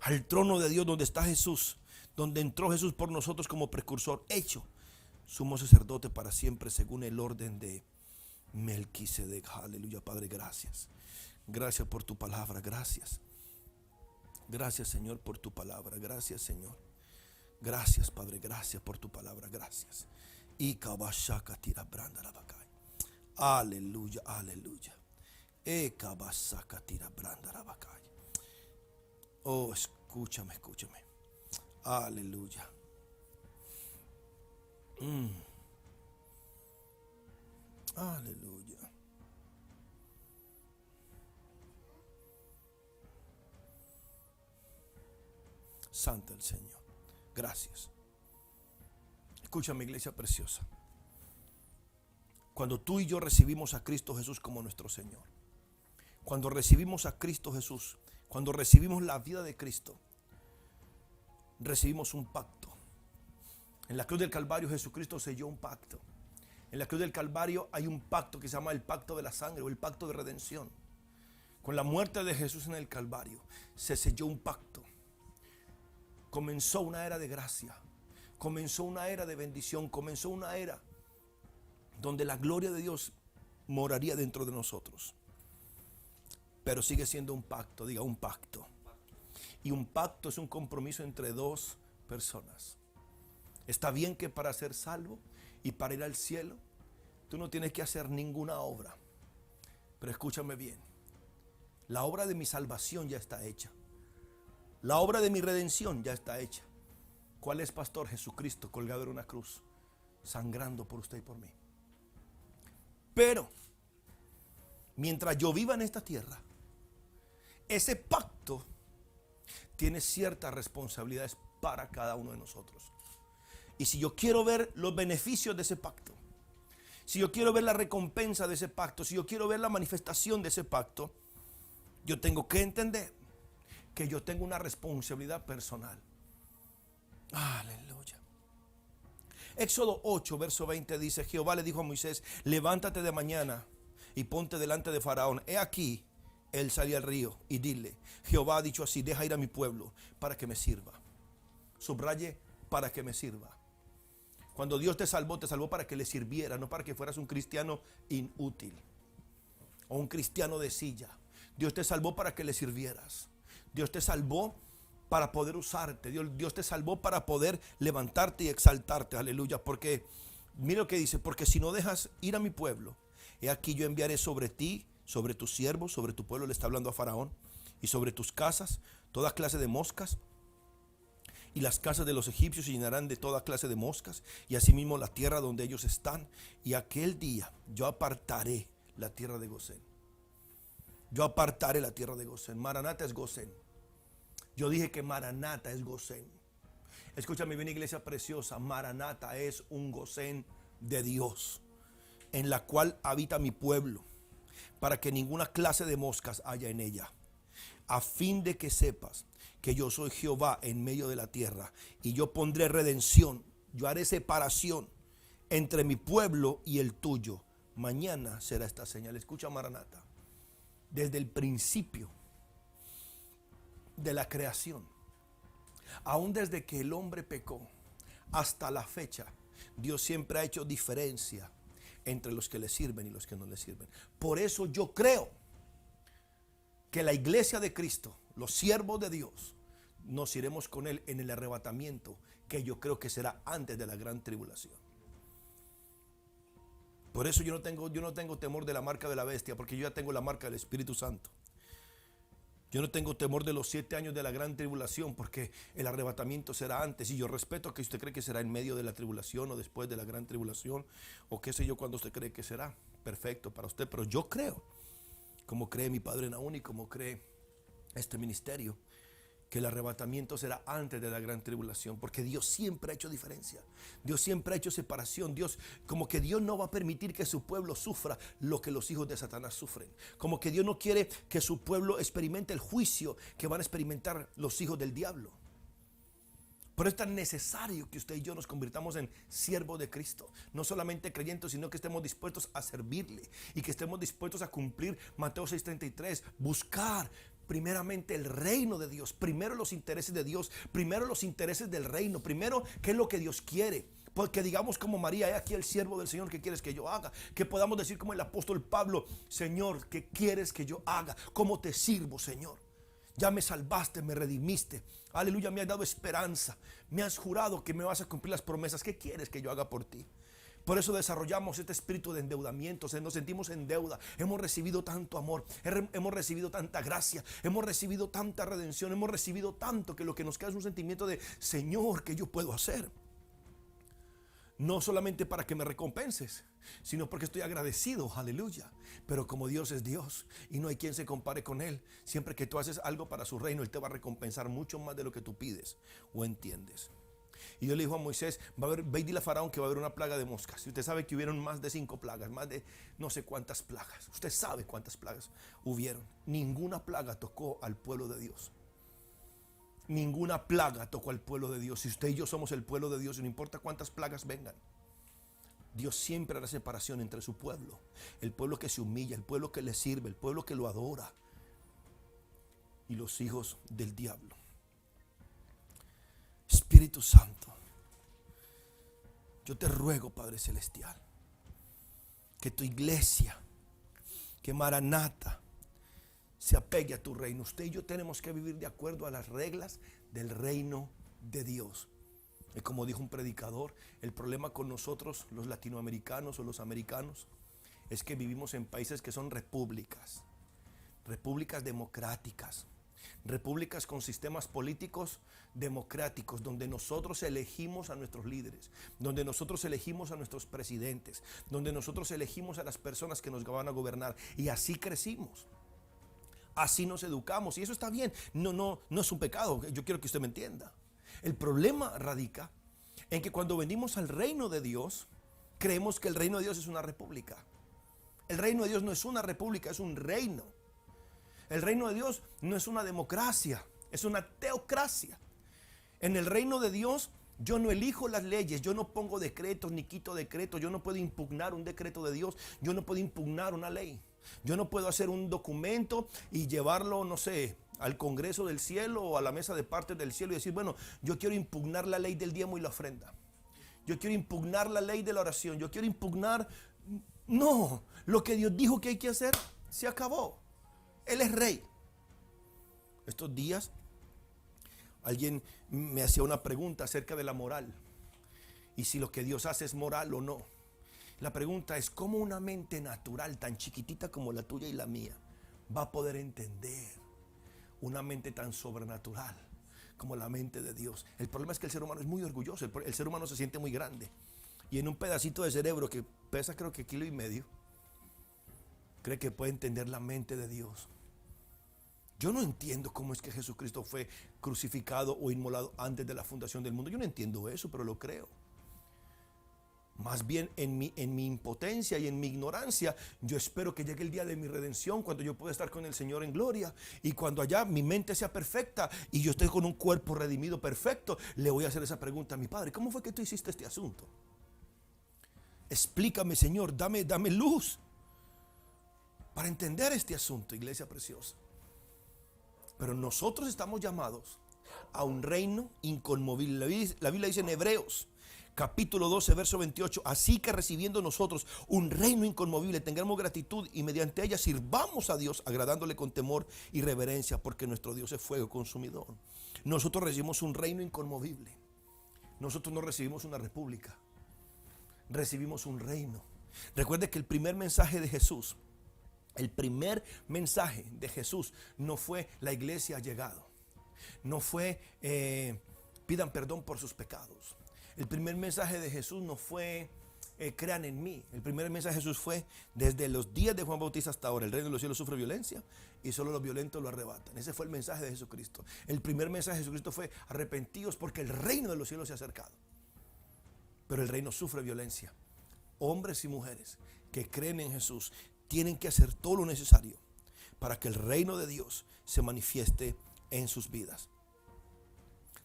al trono de Dios donde está Jesús, donde entró Jesús por nosotros como precursor, hecho sumo sacerdote para siempre según el orden de Melquisedec. Aleluya, Padre, gracias. Gracias por tu palabra, gracias. Gracias, Señor, por tu palabra. Gracias, Señor. Gracias, Padre, gracias por tu palabra, gracias. Y kabashaka tira branda la bacay. Aleluya, aleluya. E kabashaka tira branda la bacay. Oh, escúchame, escúchame. Aleluya. Aleluya. Santo el Señor. Gracias. Escúchame, iglesia preciosa. Cuando tú y yo recibimos a Cristo Jesús como nuestro Señor, cuando recibimos a Cristo Jesús, cuando recibimos la vida de Cristo, recibimos un pacto. En la cruz del Calvario Jesucristo selló un pacto. En la cruz del Calvario hay un pacto que se llama el pacto de la sangre o el pacto de redención. Con la muerte de Jesús en el Calvario se selló un pacto. Comenzó una era de gracia, comenzó una era de bendición, comenzó una era donde la gloria de Dios moraría dentro de nosotros. Pero sigue siendo un pacto, diga un pacto. Y un pacto es un compromiso entre dos personas. Está bien que para ser salvo y para ir al cielo, tú no tienes que hacer ninguna obra. Pero escúchame bien, la obra de mi salvación ya está hecha. La obra de mi redención ya está hecha. ¿Cuál es, pastor? Jesucristo colgado en una cruz, sangrando por usted y por mí. Pero, mientras yo viva en esta tierra, ese pacto tiene ciertas responsabilidades para cada uno de nosotros. Y si yo quiero ver los beneficios de ese pacto, si yo quiero ver la recompensa de ese pacto, si yo quiero ver la manifestación de ese pacto, yo tengo que entender que yo tengo una responsabilidad personal. Aleluya. Éxodo 8, verso 20 dice: Jehová le dijo a Moisés: levántate de mañana y ponte delante de Faraón. He aquí, él salía al río, y dile: Jehová ha dicho así, deja ir a mi pueblo para que me sirva. Subraye, para que me sirva. Cuando Dios te salvó para que le sirviera, no para que fueras un cristiano inútil o un cristiano de silla. Dios te salvó para que le sirvieras. Dios te salvó para poder usarte. Dios te salvó para poder levantarte y exaltarte. Aleluya. Porque, mira lo que dice: porque si no dejas ir a mi pueblo, he aquí yo enviaré sobre ti, sobre tus siervos, sobre tu pueblo, le está hablando a Faraón, y sobre tus casas, toda clase de moscas. Y las casas de los egipcios se llenarán de toda clase de moscas, y asimismo la tierra donde ellos están. Y aquel día yo apartaré la tierra de Gosén. Yo apartaré la tierra de Gosén. Maranata es Gosén. Yo dije que Maranata es Gosén. Escúchame bien, iglesia preciosa. Maranata es un Gosén de Dios, en la cual habita mi pueblo, para que ninguna clase de moscas haya en ella, a fin de que sepas que yo soy Jehová en medio de la tierra, y yo pondré redención, yo haré separación entre mi pueblo y el tuyo. Mañana será esta señal. Escucha, Maranata. Desde el principio de la creación, aún desde que el hombre pecó hasta la fecha, Dios siempre ha hecho diferencia entre los que le sirven y los que no le sirven. Por eso yo creo que la iglesia de Cristo, los siervos de Dios, nos iremos con Él en el arrebatamiento, que yo creo que será antes de la gran tribulación. Por eso yo no tengo temor de la marca de la bestia, porque yo ya tengo la marca del Espíritu Santo. Yo no tengo temor de los 7 años de la gran tribulación, porque el arrebatamiento será antes. Y yo respeto que usted cree que será en medio de la tribulación o después de la gran tribulación, o qué sé yo cuando usted cree que será. Perfecto para usted, pero yo creo, como cree mi padre Naún y como cree este ministerio, que el arrebatamiento será antes de la gran tribulación, porque Dios siempre ha hecho diferencia. Dios siempre ha hecho separación. Dios, como que Dios no va a permitir que su pueblo sufra lo que los hijos de Satanás sufren. Como que Dios no quiere que su pueblo experimente el juicio que van a experimentar los hijos del diablo. Por eso es tan necesario que usted y yo nos convirtamos en siervos de Cristo. No solamente creyentes, sino que estemos dispuestos a servirle y que estemos dispuestos a cumplir Mateo 6:33. Buscar primeramente el reino de Dios, primero los intereses de Dios, primero los intereses del reino, primero qué es lo que Dios quiere. Porque digamos como María, aquí el siervo del Señor, ¿qué quieres que yo haga? Que podamos decir como el apóstol Pablo: Señor, ¿qué quieres que yo haga? ¿Cómo te sirvo, Señor? Ya me salvaste, me redimiste. Aleluya, me has dado esperanza. Me has jurado que me vas a cumplir las promesas. ¿Qué quieres que yo haga por ti? Por eso desarrollamos este espíritu de endeudamiento. Nos sentimos en deuda. Hemos recibido tanto amor. Hemos recibido tanta gracia. Hemos recibido tanta redención. Hemos recibido tanto que lo que nos queda es un sentimiento de: Señor, ¿qué yo puedo hacer? No solamente para que me recompenses, sino porque estoy agradecido, aleluya. Pero como Dios es Dios y no hay quien se compare con Él, siempre que tú haces algo para su reino, Él te va a recompensar mucho más de lo que tú pides o entiendes. Y Dios le dijo a Moisés: ve y dile a Faraón que va a haber una plaga de moscas. Y usted sabe que hubieron más de 5 plagas, más de no sé cuántas plagas. Usted sabe cuántas plagas hubieron. Ninguna plaga tocó al pueblo de Dios. Ninguna plaga tocó al pueblo de Dios. Si usted y yo somos el pueblo de Dios, no importa cuántas plagas vengan, Dios siempre hará separación entre su pueblo. El pueblo que se humilla, el pueblo que le sirve, el pueblo que lo adora, y los hijos del diablo. Espíritu Santo, yo te ruego, Padre Celestial, que tu iglesia, que Maranata, se apegue a tu reino. Usted y yo tenemos que vivir de acuerdo a las reglas del reino de Dios. Y como dijo un predicador, el problema con nosotros, los latinoamericanos o los americanos, es que vivimos en países que son repúblicas, repúblicas democráticas, repúblicas con sistemas políticos democráticos, donde nosotros elegimos a nuestros líderes, donde nosotros elegimos a nuestros presidentes, donde nosotros elegimos a las personas que nos van a gobernar, y así crecimos. Así nos educamos, y eso está bien. No es un pecado. Yo quiero que usted me entienda. El problema radica en que cuando venimos al reino de Dios, creemos que el reino de Dios es una república. El reino de Dios no es una república, es un reino. El reino de Dios no es una democracia, es una teocracia. En el reino de Dios, yo no elijo las leyes, yo no pongo decretos ni quito decretos, yo no puedo impugnar un decreto de Dios, yo no puedo impugnar una ley. Yo no puedo hacer un documento y llevarlo, no sé, al Congreso del Cielo o a la mesa de partes del cielo y decir: bueno, yo quiero impugnar la ley del diezmo y la ofrenda. Yo quiero impugnar la ley de la oración. Yo quiero impugnar... No, lo que Dios dijo que hay que hacer, se acabó. Él es rey. Estos días alguien me hacía una pregunta acerca de la moral y si lo que Dios hace es moral o no. La pregunta es: ¿cómo una mente natural tan chiquitita como la tuya y la mía va a poder entender una mente tan sobrenatural como la mente de Dios? El problema es que el ser humano es muy orgulloso. El ser humano se siente muy grande, y en un pedacito de cerebro que pesa creo que 1,5 kilos, cree que puede entender la mente de Dios. Yo no entiendo cómo es que Jesucristo fue crucificado o inmolado antes de la fundación del mundo. Yo no entiendo eso, pero lo creo. Más bien en mi impotencia y en mi ignorancia, yo espero que llegue el día de mi redención, cuando yo pueda estar con el Señor en gloria, y cuando allá mi mente sea perfecta y yo esté con un cuerpo redimido perfecto, le voy a hacer esa pregunta a mi Padre: ¿cómo fue que tú hiciste este asunto? Explícame, Señor, dame luz para entender este asunto, iglesia preciosa. Pero nosotros estamos llamados a un reino inconmovible. La Biblia dice en Hebreos capítulo 12, verso 28: así que recibiendo nosotros un reino inconmovible, tengamos gratitud y mediante ella sirvamos a Dios, agradándole con temor y reverencia, porque nuestro Dios es fuego consumidor. Nosotros recibimos un reino inconmovible. Nosotros no recibimos una república, recibimos un reino. Recuerde que el primer mensaje de Jesús, no fue la iglesia ha llegado, no fue pidan perdón por sus pecados. El primer mensaje de Jesús no fue crean en mí. El primer mensaje de Jesús fue: desde los días de Juan Bautista hasta ahora, el reino de los cielos sufre violencia y solo los violentos lo arrebatan. Ese fue el mensaje de Jesucristo. El primer mensaje de Jesucristo fue: arrepentidos porque el reino de los cielos se ha acercado. Pero el reino sufre violencia. Hombres y mujeres que creen en Jesús tienen que hacer todo lo necesario para que el reino de Dios se manifieste en sus vidas.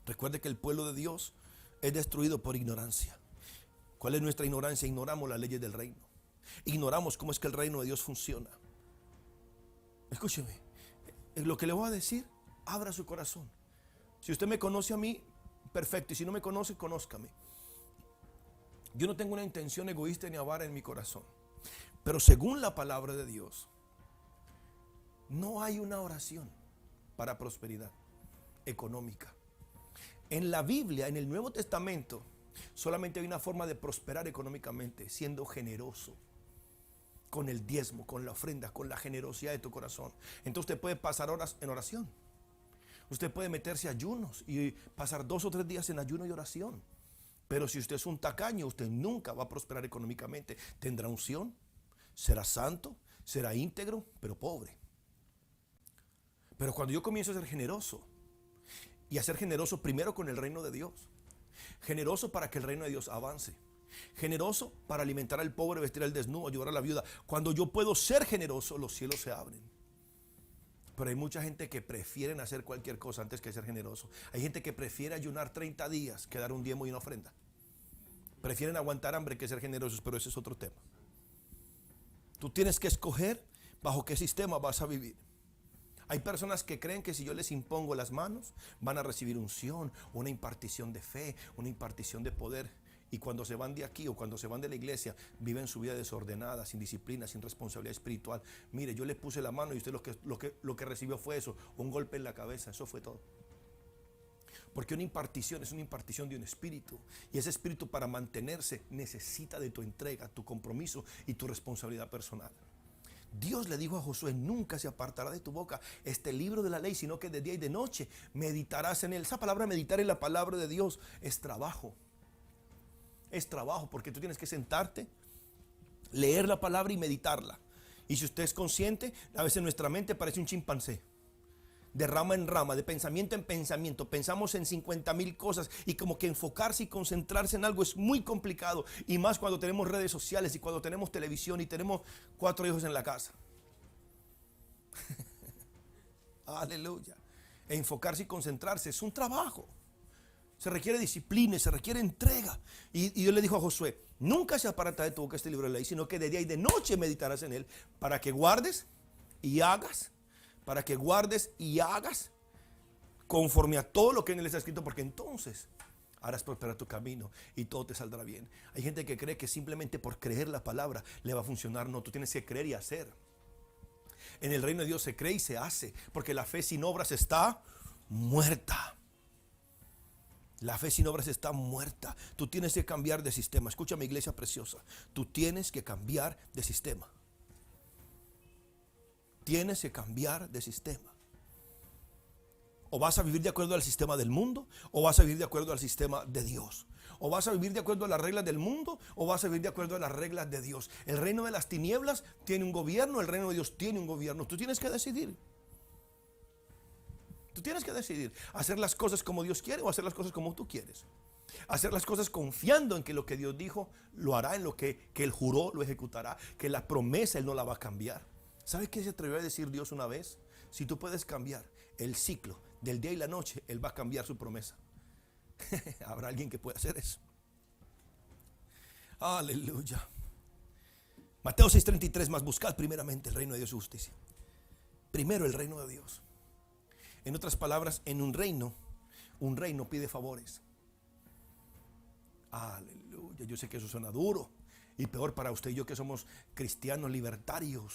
Recuerde que el pueblo de Dios es destruido por ignorancia. ¿Cuál es nuestra ignorancia? Ignoramos las leyes del reino. Ignoramos cómo es que el reino de Dios funciona. Escúcheme, lo que le voy a decir, abra su corazón. Si usted me conoce a mí, perfecto. Y si no me conoce, conózcame. Yo no tengo una intención egoísta ni avara en mi corazón. Pero según la palabra de Dios, no hay una oración para prosperidad económica. En la Biblia, en el Nuevo Testamento, solamente hay una forma de prosperar económicamente: siendo generoso con el diezmo, con la ofrenda, con la generosidad de tu corazón. Entonces usted puede pasar horas en oración. Usted puede meterse a ayunos y pasar 2 o 3 días en ayuno y oración. Pero si usted es un tacaño, usted nunca va a prosperar económicamente. Tendrá unción, será santo, será íntegro, pero pobre. Pero cuando yo comienzo a ser generoso, y a ser generoso primero con el reino de Dios, generoso para que el reino de Dios avance, generoso para alimentar al pobre, vestir al desnudo, ayudar a la viuda. Cuando yo puedo ser generoso, los cielos se abren. Pero hay mucha gente que prefieren hacer cualquier cosa antes que ser generoso. Hay gente que prefiere ayunar 30 días que dar un diezmo y una ofrenda. Prefieren aguantar hambre que ser generosos, pero ese es otro tema. Tú tienes que escoger bajo qué sistema vas a vivir. Hay personas que creen que si yo les impongo las manos van a recibir unción, una impartición de fe, una impartición de poder. Y cuando se van de aquí o cuando se van de la iglesia, viven su vida desordenada, sin disciplina, sin responsabilidad espiritual. Mire, yo le puse la mano y usted lo que recibió fue eso: un golpe en la cabeza. Eso fue todo. Porque una impartición es una impartición de un espíritu. Y ese espíritu, para mantenerse, necesita de tu entrega, tu compromiso y tu responsabilidad personal. Dios le dijo a Josué: nunca se apartará de tu boca este libro de la ley, sino que de día y de noche meditarás en él. Esa palabra meditar en la palabra de Dios es trabajo. Es trabajo, porque tú tienes que sentarte, leer la palabra y meditarla. Y si usted es consciente, a veces nuestra mente parece un chimpancé. De rama en rama, de pensamiento en pensamiento, pensamos en 50,000 cosas, y como que enfocarse y concentrarse en algo es muy complicado, y más cuando tenemos redes sociales y cuando tenemos televisión y tenemos 4 hijos en la casa. Aleluya. Enfocarse y concentrarse es un trabajo. Se requiere disciplina, se requiere entrega. Y Dios le dijo a Josué: nunca se aparta de tu boca este libro de la ley, sino que de día y de noche meditarás en él, para que guardes y hagas conforme a todo lo que en él está escrito, porque entonces harás prosperar tu camino y todo te saldrá bien. Hay gente que cree que simplemente por creer la palabra le va a funcionar. No, tú tienes que creer y hacer. En el reino de Dios se cree y se hace, porque la fe sin obras está muerta. La fe sin obras está muerta. Tú tienes que cambiar de sistema. Escúchame, iglesia preciosa, tú tienes que cambiar de sistema. Tienes que cambiar de sistema. O vas a vivir de acuerdo al sistema del mundo, o vas a vivir de acuerdo al sistema de Dios. O vas a vivir de acuerdo a las reglas del mundo, o vas a vivir de acuerdo a las reglas de Dios. El reino de las tinieblas tiene un gobierno, el reino de Dios tiene un gobierno. Tú tienes que decidir. Tú tienes que decidir hacer las cosas como Dios quiere o hacer las cosas como tú quieres. Hacer las cosas confiando en que lo que Dios dijo lo hará, en lo que Él juró lo ejecutará, que la promesa Él no la va a cambiar. ¿Sabes qué se atrevió a decir Dios una vez? Si tú puedes cambiar el ciclo del día y la noche, Él va a cambiar su promesa. ¿Habrá alguien que pueda hacer eso? Aleluya. Mateo 6:33, más buscad primeramente el reino de Dios y justicia. Primero el reino de Dios. En otras palabras, en un reino pide favores. Aleluya. Yo sé que eso suena duro. Y peor para usted y yo, que somos cristianos libertarios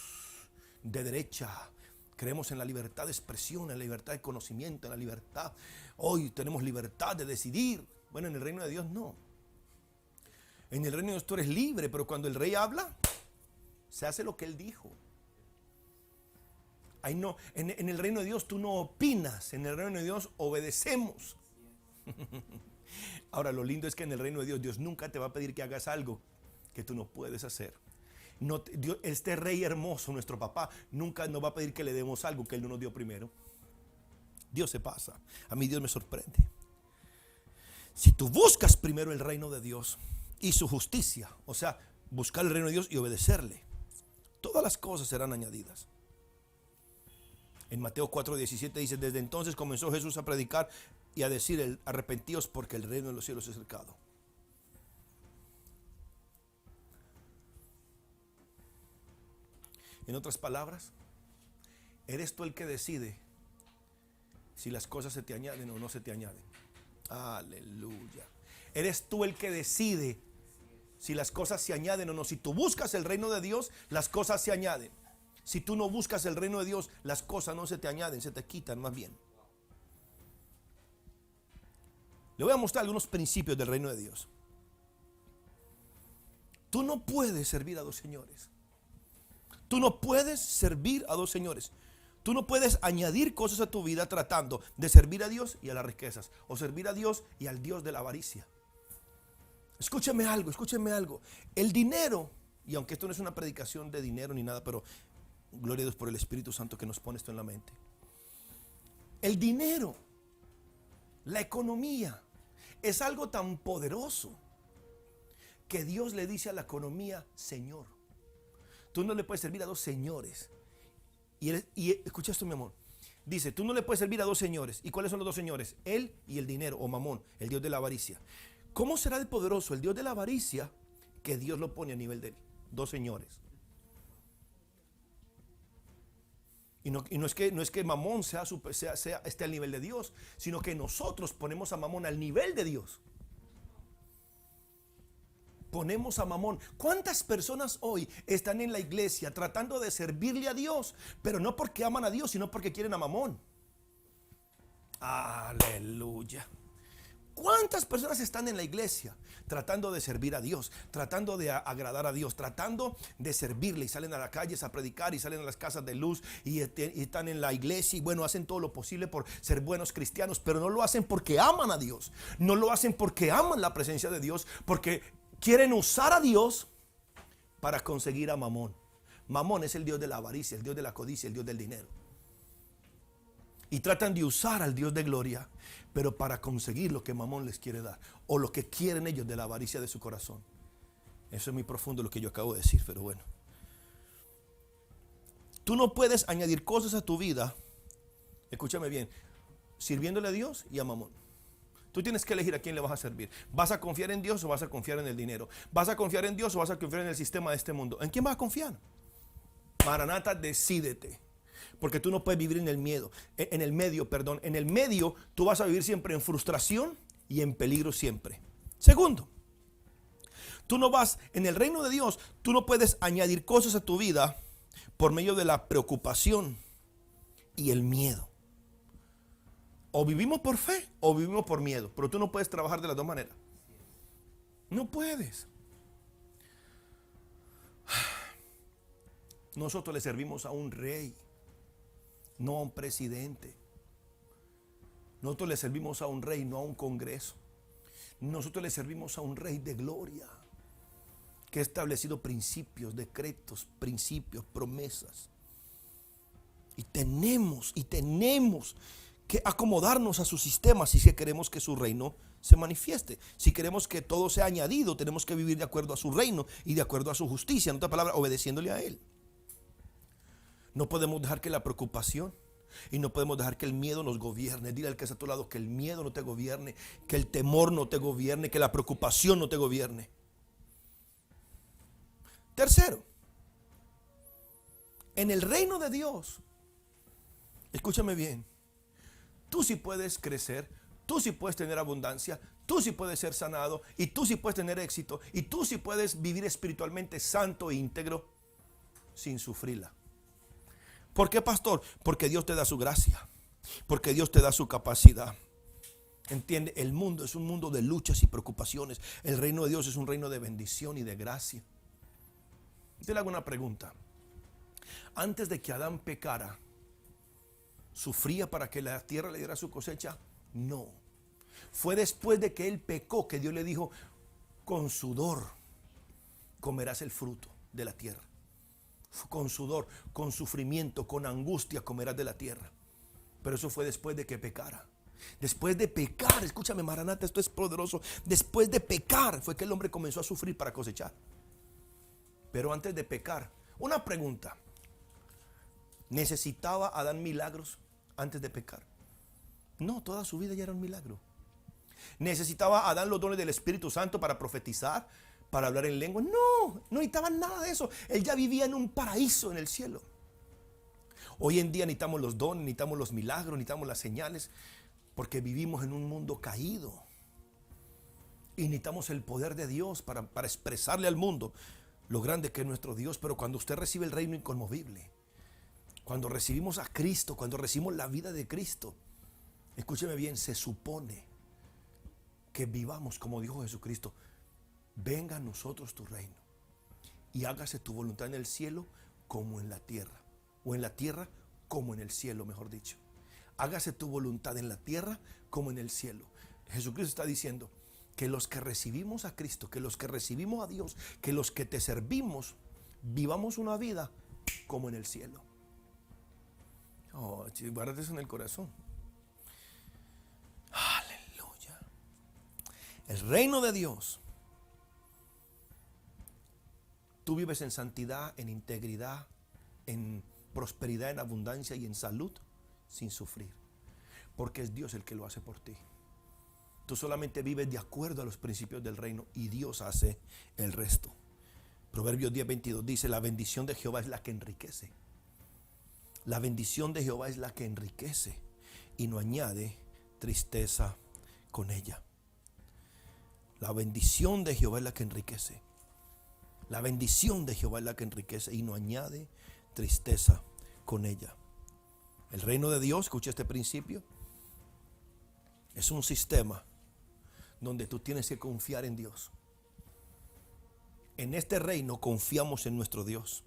de derecha. Creemos en la libertad de expresión, en la libertad de conocimiento, en la libertad. Hoy tenemos libertad de decidir. Bueno, en el reino de Dios no. En el reino de Dios tú eres libre, pero cuando el rey habla, se hace lo que él dijo. Ahí no, en el reino de Dios tú no opinas, en el reino de Dios obedecemos. Ahora, lo lindo es que en el reino de Dios, Dios nunca te va a pedir que hagas algo que tú no puedes hacer. No, Dios, este rey hermoso, nuestro papá, nunca nos va a pedir que le demos algo que él no nos dio primero. Dios se pasa. A mí Dios me sorprende. Si tú buscas primero el reino de Dios y su justicia, o sea, buscar el reino de Dios y obedecerle, todas las cosas serán añadidas. En Mateo 4:17 dice: desde entonces comenzó Jesús a predicar y a decir: arrepentíos porque el reino de los cielos es cercano. En otras palabras, eres tú el que decide si las cosas se te añaden o no se te añaden. Aleluya. Eres tú el que decide si las cosas se añaden o no. Si tú buscas el reino de Dios, las cosas se añaden. Si tú no buscas el reino de Dios, las cosas no se te añaden, se te quitan más bien. Le voy a mostrar algunos principios del reino de Dios. Tú no puedes servir a dos señores. Tú no puedes servir a dos señores. Tú no puedes añadir cosas a tu vida tratando de servir a Dios y a las riquezas, o servir a Dios y al Dios de la avaricia. Escúcheme algo. El dinero, y aunque esto no es una predicación de dinero ni nada, pero gloria a Dios por el Espíritu Santo que nos pone esto en la mente. El dinero, la economía, es algo tan poderoso que Dios le dice a la economía: Señor. Tú no le puedes servir a dos señores. Y escucha esto, mi amor. Dice: tú no le puedes servir a dos señores. ¿Y cuáles son los dos señores? Él y el dinero, o Mamón, el Dios de la avaricia. ¿Cómo será de poderoso el Dios de la avaricia que Dios lo pone a nivel de dos señores? Y no es que Mamón esté al nivel de Dios, sino que nosotros ponemos a Mamón al nivel de Dios. Ponemos a Mamón. ¿Cuántas personas hoy están en la iglesia tratando de servirle a Dios, pero no porque aman a Dios, sino porque quieren a Mamón? Aleluya. ¿Cuántas personas están en la iglesia tratando de servir a Dios, tratando de agradar a Dios, tratando de servirle, y salen a las calles a predicar y salen a las casas de luz y están en la iglesia y bueno, hacen todo lo posible por ser buenos cristianos, pero no lo hacen porque aman a Dios, no lo hacen porque aman la presencia de Dios, porque quieren usar a Dios para conseguir a Mamón. Mamón es el Dios de la avaricia, el Dios de la codicia, el Dios del dinero. Y tratan de usar al Dios de gloria, pero para conseguir lo que Mamón les quiere dar, o lo que quieren ellos de la avaricia de su corazón. Eso es muy profundo lo que yo acabo de decir, pero bueno. Tú no puedes añadir cosas a tu vida, escúchame bien, sirviéndole a Dios y a Mamón. Tú tienes que elegir a quién le vas a servir. ¿Vas a confiar en Dios o vas a confiar en el dinero? ¿Vas a confiar en Dios o vas a confiar en el sistema de este mundo? ¿En quién vas a confiar? Maranata, decídete. Porque tú no puedes vivir en el miedo, en el medio, perdón. En el medio tú vas a vivir siempre en frustración y en peligro siempre. Segundo, tú no vas, en el reino de Dios, tú no puedes añadir cosas a tu vida por medio de la preocupación y el miedo. O vivimos por fe o vivimos por miedo, pero tú no puedes trabajar de las dos maneras. No puedes. Nosotros le servimos a un rey, no a un presidente. Nosotros le servimos a un rey, no a un congreso. Nosotros le servimos a un rey de gloria que ha establecido principios, decretos, principios, promesas. Y tenemos que acomodarnos a su sistema si queremos que su reino se manifieste. Si queremos que todo sea añadido, tenemos que vivir de acuerdo a su reino y de acuerdo a su justicia. En otra palabra, obedeciéndole a Él. No podemos dejar que la preocupación y no podemos dejar que el miedo nos gobierne. Dile al que está a tu lado que el miedo no te gobierne, que el temor no te gobierne, que la preocupación no te gobierne. Tercero, en el reino de Dios, escúchame bien, tú sí puedes crecer, tú sí puedes tener abundancia, tú sí puedes ser sanado y tú sí puedes tener éxito y tú sí puedes vivir espiritualmente santo e íntegro sin sufrirla. ¿Por qué, pastor? Porque Dios te da su gracia, porque Dios te da su capacidad. Entiende, el mundo es un mundo de luchas y preocupaciones. El reino de Dios es un reino de bendición y de gracia. Yo le hago una pregunta. Antes de que Adán pecara, ¿sufría para que la tierra le diera su cosecha? No. Fue después de que él pecó que Dios le dijo, con sudor comerás el fruto de la tierra. Con sudor, con sufrimiento, con angustia comerás de la tierra. Pero eso fue después de que pecara. Después de pecar, escúchame, Maranata, esto es poderoso. Después de pecar fue que el hombre comenzó a sufrir para cosechar. Pero antes de pecar, una pregunta. ¿Necesitaba Adán milagros antes de pecar? No, toda su vida ya era un milagro. ¿Necesitaba Adán los dones del Espíritu Santo para profetizar, para hablar en lengua? No, no necesitaba nada de eso. Él ya vivía en un paraíso en el cielo. Hoy en día necesitamos los dones, necesitamos los milagros, necesitamos las señales, porque vivimos en un mundo caído. Y necesitamos el poder de Dios para expresarle al mundo lo grande que es nuestro Dios. Pero cuando usted recibe el reino inconmovible, cuando recibimos a Cristo, cuando recibimos la vida de Cristo, escúcheme bien, se supone que vivamos como dijo Jesucristo. Venga a nosotros tu reino y hágase tu voluntad en el cielo como en la tierra. O en la tierra como en el cielo, mejor dicho. Hágase tu voluntad en la tierra como en el cielo. Jesucristo está diciendo que los que recibimos a Cristo, que los que recibimos a Dios, que los que te servimos, vivamos una vida como en el cielo. Oh, guárdate eso en el corazón. Aleluya. El reino de Dios. Tú vives en santidad, en integridad, en prosperidad, en abundancia y en salud, sin sufrir. Porque es Dios el que lo hace por ti. Tú solamente vives de acuerdo a los principios del reino y Dios hace el resto. Proverbios 10:22 dice, la bendición de Jehová es la que enriquece. La bendición de Jehová es la que enriquece y no añade tristeza con ella. La bendición de Jehová es la que enriquece. La bendición de Jehová es la que enriquece y no añade tristeza con ella. El reino de Dios, escucha este principio, es un sistema donde tú tienes que confiar en Dios. En este reino confiamos en nuestro Dios,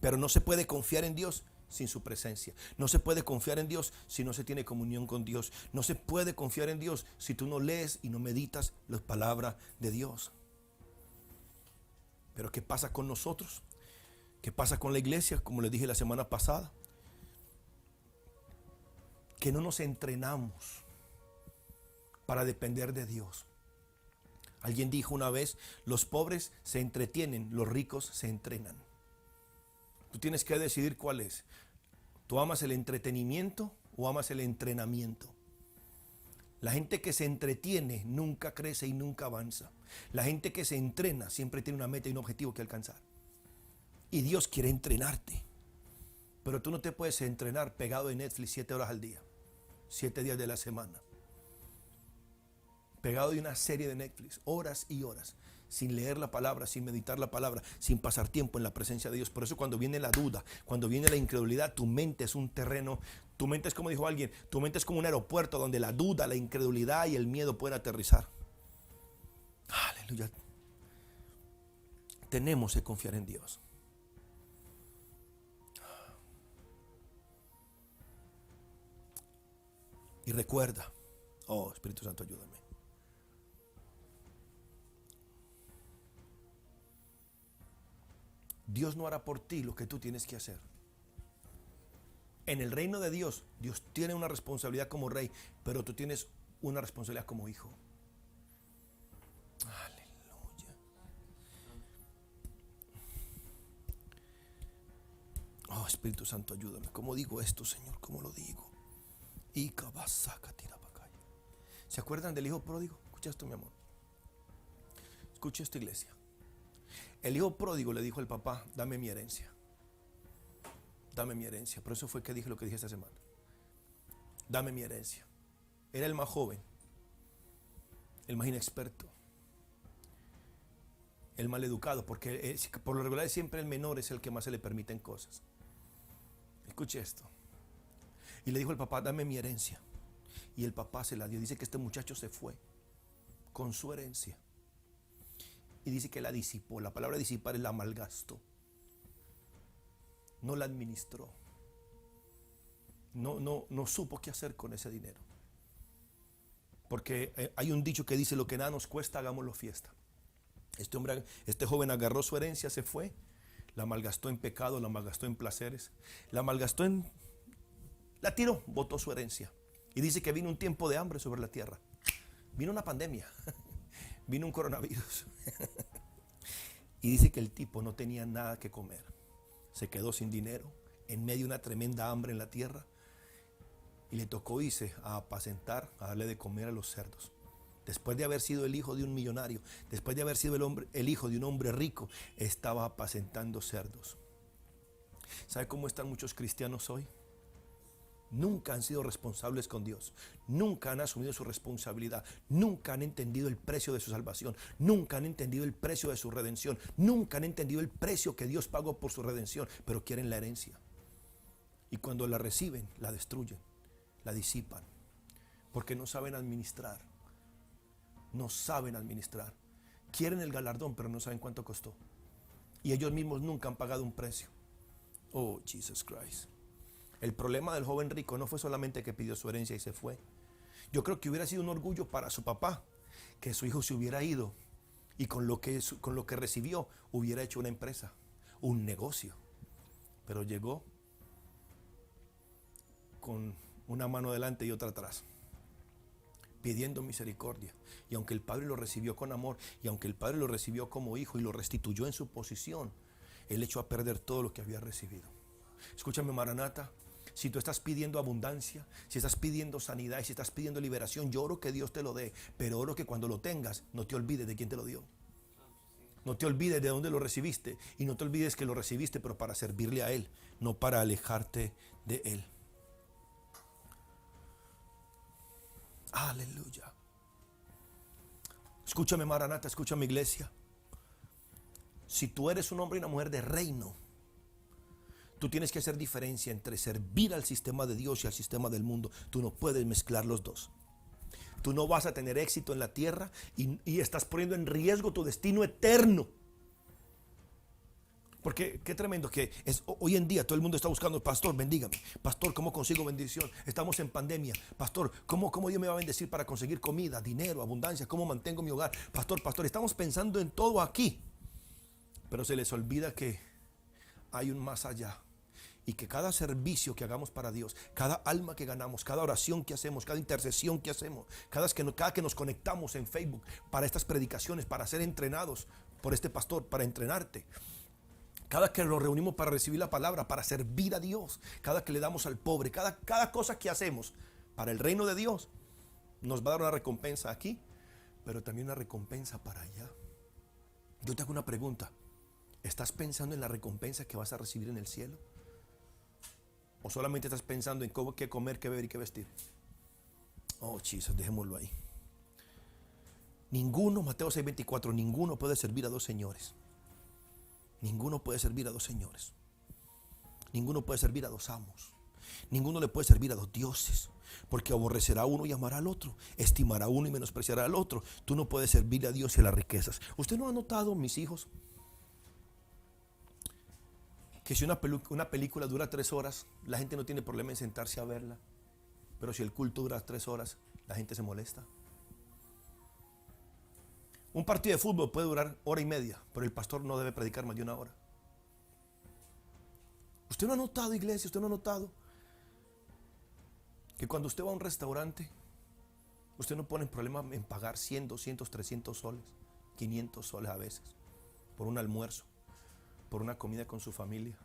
pero no se puede confiar en Dios sin su presencia. No se puede confiar en Dios si no se tiene comunión con Dios. No se puede confiar en Dios si tú no lees y no meditas las palabras de Dios. Pero ¿qué pasa con nosotros? ¿Qué pasa con la iglesia? Como les dije la semana pasada, que no nos entrenamos para depender de Dios. Alguien dijo una vez, los pobres se entretienen, los ricos se entrenan. Tú tienes que decidir cuál es. ¿Tú amas el entretenimiento o amas el entrenamiento? La gente que se entretiene nunca crece y nunca avanza. La gente que se entrena siempre tiene una meta y un objetivo que alcanzar. Y Dios quiere entrenarte. Pero tú no te puedes entrenar pegado en Netflix 7 horas al día, 7 días de la semana. Pegado de una serie de Netflix, horas y horas, sin leer la palabra, sin meditar la palabra, sin pasar tiempo en la presencia de Dios. Por eso cuando viene la duda, cuando viene la incredulidad, tu mente es un terreno, tu mente es como dijo alguien, tu mente es como un aeropuerto donde la duda, la incredulidad y el miedo pueden aterrizar. Aleluya. Tenemos que confiar en Dios. Y recuerda, oh Espíritu Santo, ayúdame. Dios no hará por ti lo que tú tienes que hacer. En el reino de Dios, Dios tiene una responsabilidad como rey, pero tú tienes una responsabilidad como hijo. Aleluya. Oh, Espíritu Santo, ayúdame. ¿Cómo digo esto, Señor? ¿Cómo lo digo? Y cabasaca tira para acá. ¿Se acuerdan del hijo pródigo? Escucha esto, mi amor. Escucha esto, iglesia. El hijo pródigo le dijo al papá: dame mi herencia. Dame mi herencia. Por eso fue que dije lo que dije esta semana. Dame mi herencia. Era el más joven, el más inexperto, el mal educado, porque por lo regular siempre el menor es el que más se le permiten cosas. Escuche esto. Y le dijo al papá: dame mi herencia. Y el papá se la dio. Dice que este muchacho se fue con su herencia. Y dice que la disipó. La palabra disipar es la malgastó. No la administró. No supo qué hacer con ese dinero. Porque hay un dicho que dice: lo que nada nos cuesta, hagámoslo fiesta. Este joven agarró su herencia, se fue, la malgastó en pecado, la malgastó en placeres, la tiró, botó su herencia. Y dice que vino un tiempo de hambre sobre la tierra. Vino una pandemia, vino un coronavirus. Y dice que el tipo no tenía nada que comer. Se quedó sin dinero, en medio de una tremenda hambre en la tierra. Y le tocó irse a apacentar, a darle de comer a los cerdos. Después de haber sido el hijo de un millonario, después de haber sido el hijo de un hombre rico, estaba apacentando cerdos. ¿Sabe cómo están muchos cristianos hoy? Nunca han sido responsables con Dios, nunca han asumido su responsabilidad, nunca han entendido el precio de su salvación, nunca han entendido el precio de su redención, nunca han entendido el precio que Dios pagó por su redención, pero quieren la herencia. Y cuando la reciben, la destruyen, la disipan, porque no saben administrar. No saben administrar. Quieren el galardón, pero no saben cuánto costó. Y ellos mismos nunca han pagado un precio. Oh, Jesus Christ. El problema del joven rico no fue solamente que pidió su herencia y se fue. Yo creo que hubiera sido un orgullo para su papá que su hijo se hubiera ido y con lo que recibió hubiera hecho una empresa, un negocio. Pero llegó con una mano delante y otra atrás, pidiendo misericordia. Y aunque el padre lo recibió con amor, y aunque el padre lo recibió como hijo y lo restituyó en su posición, él echó a perder todo lo que había recibido. Escúchame, Maranata, si tú estás pidiendo abundancia, si estás pidiendo sanidad y si estás pidiendo liberación, yo oro que Dios te lo dé, pero oro que cuando lo tengas no te olvides de quién te lo dio. No te olvides de dónde lo recibiste y no te olvides que lo recibiste, pero para servirle a Él, no para alejarte de Él. Aleluya. Escúchame, Maranata, escúchame, iglesia. Si tú eres un hombre y una mujer de reino, tú tienes que hacer diferencia entre servir al sistema de Dios y al sistema del mundo. Tú no puedes mezclar los dos. Tú no vas a tener éxito en la tierra y estás poniendo en riesgo tu destino eterno. Porque qué tremendo que es hoy en día. Todo el mundo está buscando: pastor, bendígame. Pastor, ¿cómo consigo bendición? Estamos en pandemia. Pastor, ¿cómo Dios me va a bendecir para conseguir comida, dinero, abundancia? ¿Cómo mantengo mi hogar? Pastor, estamos pensando en todo aquí. Pero se les olvida que hay un más allá. Y que cada servicio que hagamos para Dios, cada alma que ganamos, cada oración que hacemos, cada intercesión que hacemos, cada que nos conectamos en Facebook para estas predicaciones, para ser entrenados por este pastor, para entrenarte, cada que nos reunimos para recibir la palabra, para servir a Dios, cada que le damos al pobre, cada cosa que hacemos para el reino de Dios, nos va a dar una recompensa aquí, pero también una recompensa para allá. Yo te hago una pregunta: ¿estás pensando en la recompensa que vas a recibir en el cielo? ¿O solamente estás pensando en qué comer, qué beber y qué vestir? Oh, Jesus, dejémoslo ahí. Ninguno, Mateo 6:24, ninguno puede servir a dos señores. Ninguno puede servir a dos señores. Ninguno puede servir a dos amos. Ninguno le puede servir a dos dioses. Porque aborrecerá a uno y amará al otro. Estimará a uno y menospreciará al otro. Tú no puedes servir a Dios y a las riquezas. ¿Usted no ha notado, mis hijos, que si una película dura 3 horas, la gente no tiene problema en sentarse a verla? Pero si el culto dura 3 horas, la gente se molesta. Un partido de fútbol puede durar 1:30, pero el pastor no debe predicar más de 1 hora. ¿Usted no ha notado, iglesia? ¿Usted no ha notado que cuando usted va a un restaurante, usted no pone problema en pagar 100, 200, 300 soles, 500 soles a veces, por un almuerzo, por una comida con su familia.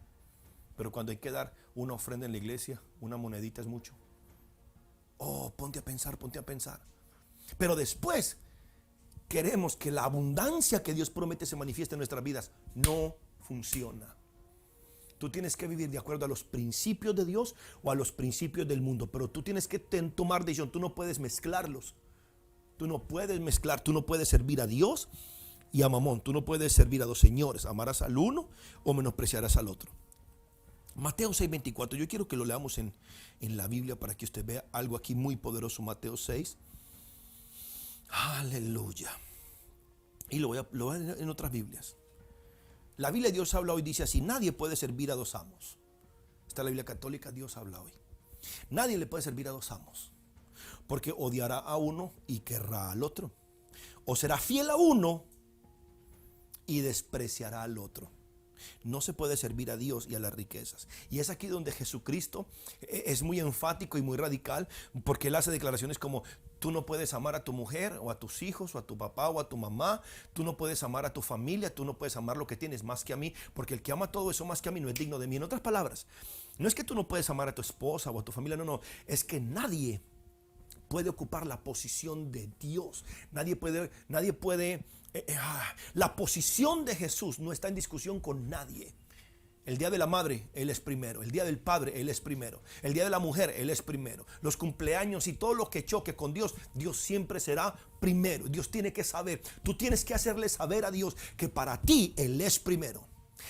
Pero cuando hay que dar una ofrenda en la iglesia, una monedita es mucho. Oh, ponte a pensar, ponte a pensar. Pero después queremos que la abundancia que Dios promete se manifieste en nuestras vidas. No funciona. Tú tienes que vivir de acuerdo a los principios de Dios o a los principios del mundo. Pero tú tienes que tomar decisión. Tú no puedes mezclarlos. Tú no puedes mezclar. Tú no puedes servir a Dios y a Mamón. Tú no puedes servir a dos señores. Amarás al uno o menospreciarás al otro. Mateo 6:24. Yo quiero que lo leamos en la Biblia para que usted vea algo aquí muy poderoso. Mateo 6. Aleluya. Y lo voy a leer en otras Biblias. La Biblia de Dios habla hoy, dice así: nadie puede servir a dos amos. Está la Biblia católica, Dios habla hoy. Nadie le puede servir a dos amos, porque odiará a uno y querrá al otro, o será fiel a uno y despreciará al otro. No se puede servir a Dios y a las riquezas. Y es aquí donde Jesucristo es muy enfático y muy radical, porque Él hace declaraciones como: tú no puedes amar a tu mujer o a tus hijos o a tu papá o a tu mamá. Tú no puedes amar a tu familia. Tú no puedes amar lo que tienes más que a mí, porque el que ama todo eso más que a mí no es digno de mí. En otras palabras, no es que tú no puedes amar a tu esposa o a tu familia. No, es que nadie puede ocupar la posición de Dios. Nadie puede la posición de Jesús no está en discusión con nadie. El día de la madre, Él es primero. El día del padre, Él es primero. El día de la mujer, Él es primero. Los cumpleaños y todo lo que choque con Dios, Dios siempre será primero. Dios tiene que saber. Tú tienes que hacerle saber a Dios que para ti Él es primero.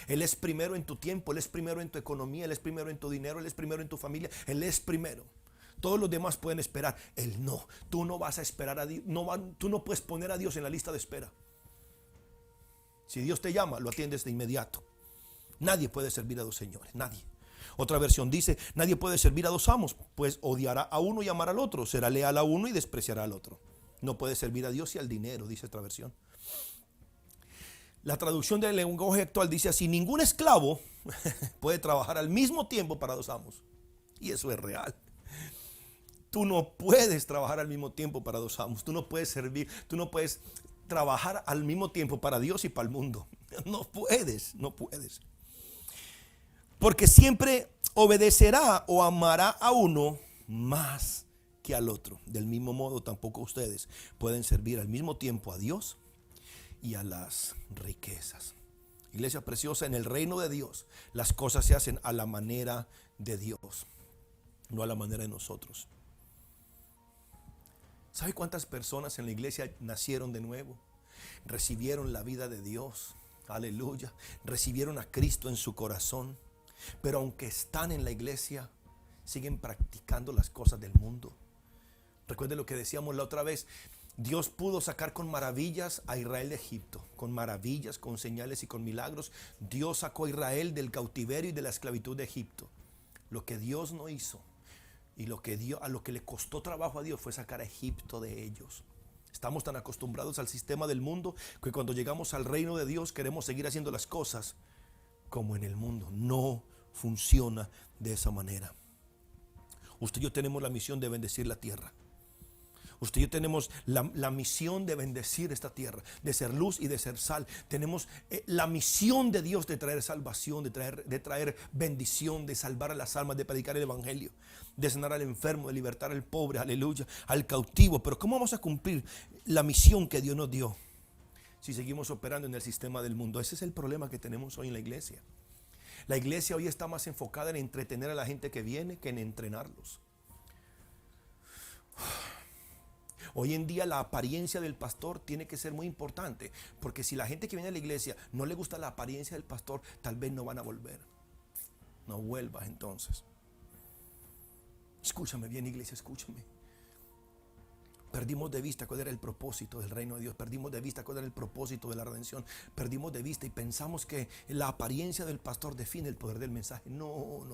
Él es primero en tu tiempo, Él es primero en tu economía, Él es primero en tu dinero, Él es primero en tu familia. Él es primero. Todos los demás pueden esperar, Él no. Tú no vas a esperar a Dios. Tú no puedes poner a Dios en la lista de espera. Si Dios te llama, lo atiendes de inmediato. Nadie puede servir a dos señores, nadie. Otra versión dice: nadie puede servir a dos amos, pues odiará a uno y amará al otro. Será leal a uno y despreciará al otro. No puede servir a Dios y al dinero, dice otra versión. La traducción del lenguaje actual dice así: ningún esclavo puede trabajar al mismo tiempo para dos amos. Y eso es real. Tú no puedes trabajar al mismo tiempo para dos amos. Tú no puedes servir, tú no puedes trabajar al mismo tiempo para Dios y para el mundo. No puedes. Porque siempre obedecerá o amará a uno más que al otro. Del mismo modo, tampoco ustedes pueden servir al mismo tiempo a Dios y a las riquezas. Iglesia preciosa, en el reino de Dios las cosas se hacen a la manera de Dios, no a la manera de nosotros. ¿Sabe cuántas personas en la iglesia nacieron de nuevo? Recibieron la vida de Dios. Aleluya. Recibieron a Cristo en su corazón. Pero aunque están en la iglesia, siguen practicando las cosas del mundo. Recuerde lo que decíamos la otra vez. Dios pudo sacar con maravillas a Israel de Egipto. Con maravillas, con señales y con milagros. Dios sacó a Israel del cautiverio y de la esclavitud de Egipto. Lo que Dios no hizo y a lo que le costó trabajo a Dios fue sacar a Egipto de ellos. Estamos tan acostumbrados al sistema del mundo que cuando llegamos al reino de Dios queremos seguir haciendo las cosas como en el mundo. No funciona de esa manera. Usted y yo tenemos la misión de bendecir la tierra. Usted y yo tenemos la misión de bendecir esta tierra, de ser luz y de ser sal. Tenemos la misión de Dios de traer salvación, de traer bendición, de salvar a las almas, de predicar el evangelio, de sanar al enfermo, de libertar al pobre, aleluya, al cautivo. Pero ¿cómo vamos a cumplir la misión que Dios nos dio si seguimos operando en el sistema del mundo? Ese es el problema que tenemos hoy en la iglesia. La iglesia hoy está más enfocada en entretener a la gente que viene que en entrenarlos. Hoy en día la apariencia del pastor tiene que ser muy importante, porque si la gente que viene a la iglesia no le gusta la apariencia del pastor, tal vez no van a volver. No vuelvas entonces. Escúchame bien, iglesia, escúchame. Perdimos de vista cuál era el propósito del reino de Dios. Perdimos de vista cuál era el propósito de la redención. Perdimos de vista y pensamos que la apariencia del pastor define el poder del mensaje. No.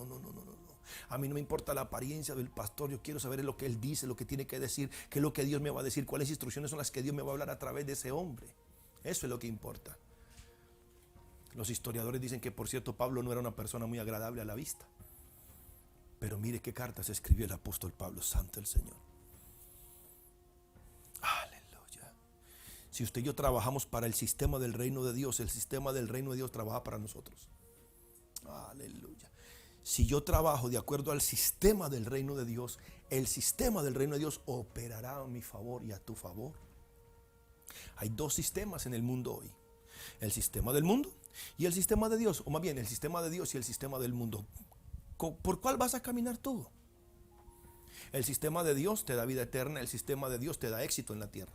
A mí no me importa la apariencia del pastor. Yo quiero saber lo que él dice, lo que tiene que decir, qué es lo que Dios me va a decir, cuáles instrucciones son las que Dios me va a hablar a través de ese hombre. Eso es lo que importa. Los historiadores dicen que, por cierto, Pablo no era una persona muy agradable a la vista. Pero mire qué cartas escribió el apóstol Pablo, santo el Señor. Aleluya. Si usted y yo trabajamos para el sistema del reino de Dios, el sistema del reino de Dios trabaja para nosotros. Aleluya. Si yo trabajo de acuerdo al sistema del reino de Dios, el sistema del reino de Dios operará a mi favor y a tu favor. Hay dos sistemas en el mundo hoy: el sistema del mundo y el sistema de Dios, o más bien el sistema de Dios y el sistema del mundo. ¿Por cuál vas a caminar tú? El sistema de Dios te da vida eterna, el sistema de Dios te da éxito en la tierra.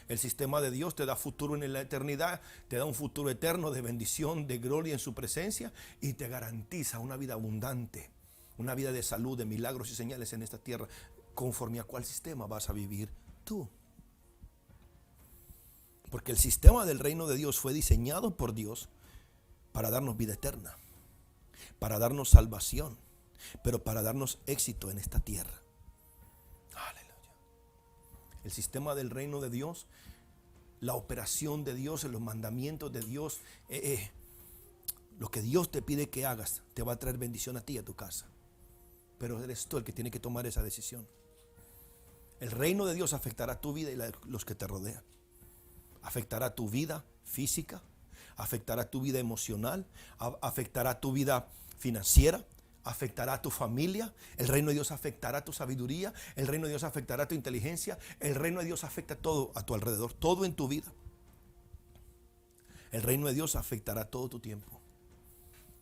El sistema de Dios te da futuro en la eternidad, te da un futuro eterno de bendición, de gloria en su presencia, y te garantiza una vida abundante, una vida de salud, de milagros y señales en esta tierra. ¿Conforme a cuál sistema vas a vivir tú? Porque el sistema del reino de Dios fue diseñado por Dios para darnos vida eterna, para darnos salvación, pero para darnos éxito en esta tierra. Aleluya. El sistema del reino de Dios, la operación de Dios, los mandamientos de Dios, lo que Dios te pide que hagas, te va a traer bendición a ti y a tu casa. Pero eres tú el que tiene que tomar esa decisión. El reino de Dios afectará tu vida y la de los que te rodean. Afectará tu vida física, afectará tu vida emocional, afectará tu vida financiera, afectará a tu familia. El reino de Dios afectará tu sabiduría, el reino de Dios afectará tu inteligencia, el reino de Dios afecta todo a tu alrededor, todo en tu vida. El reino de Dios afectará todo tu tiempo.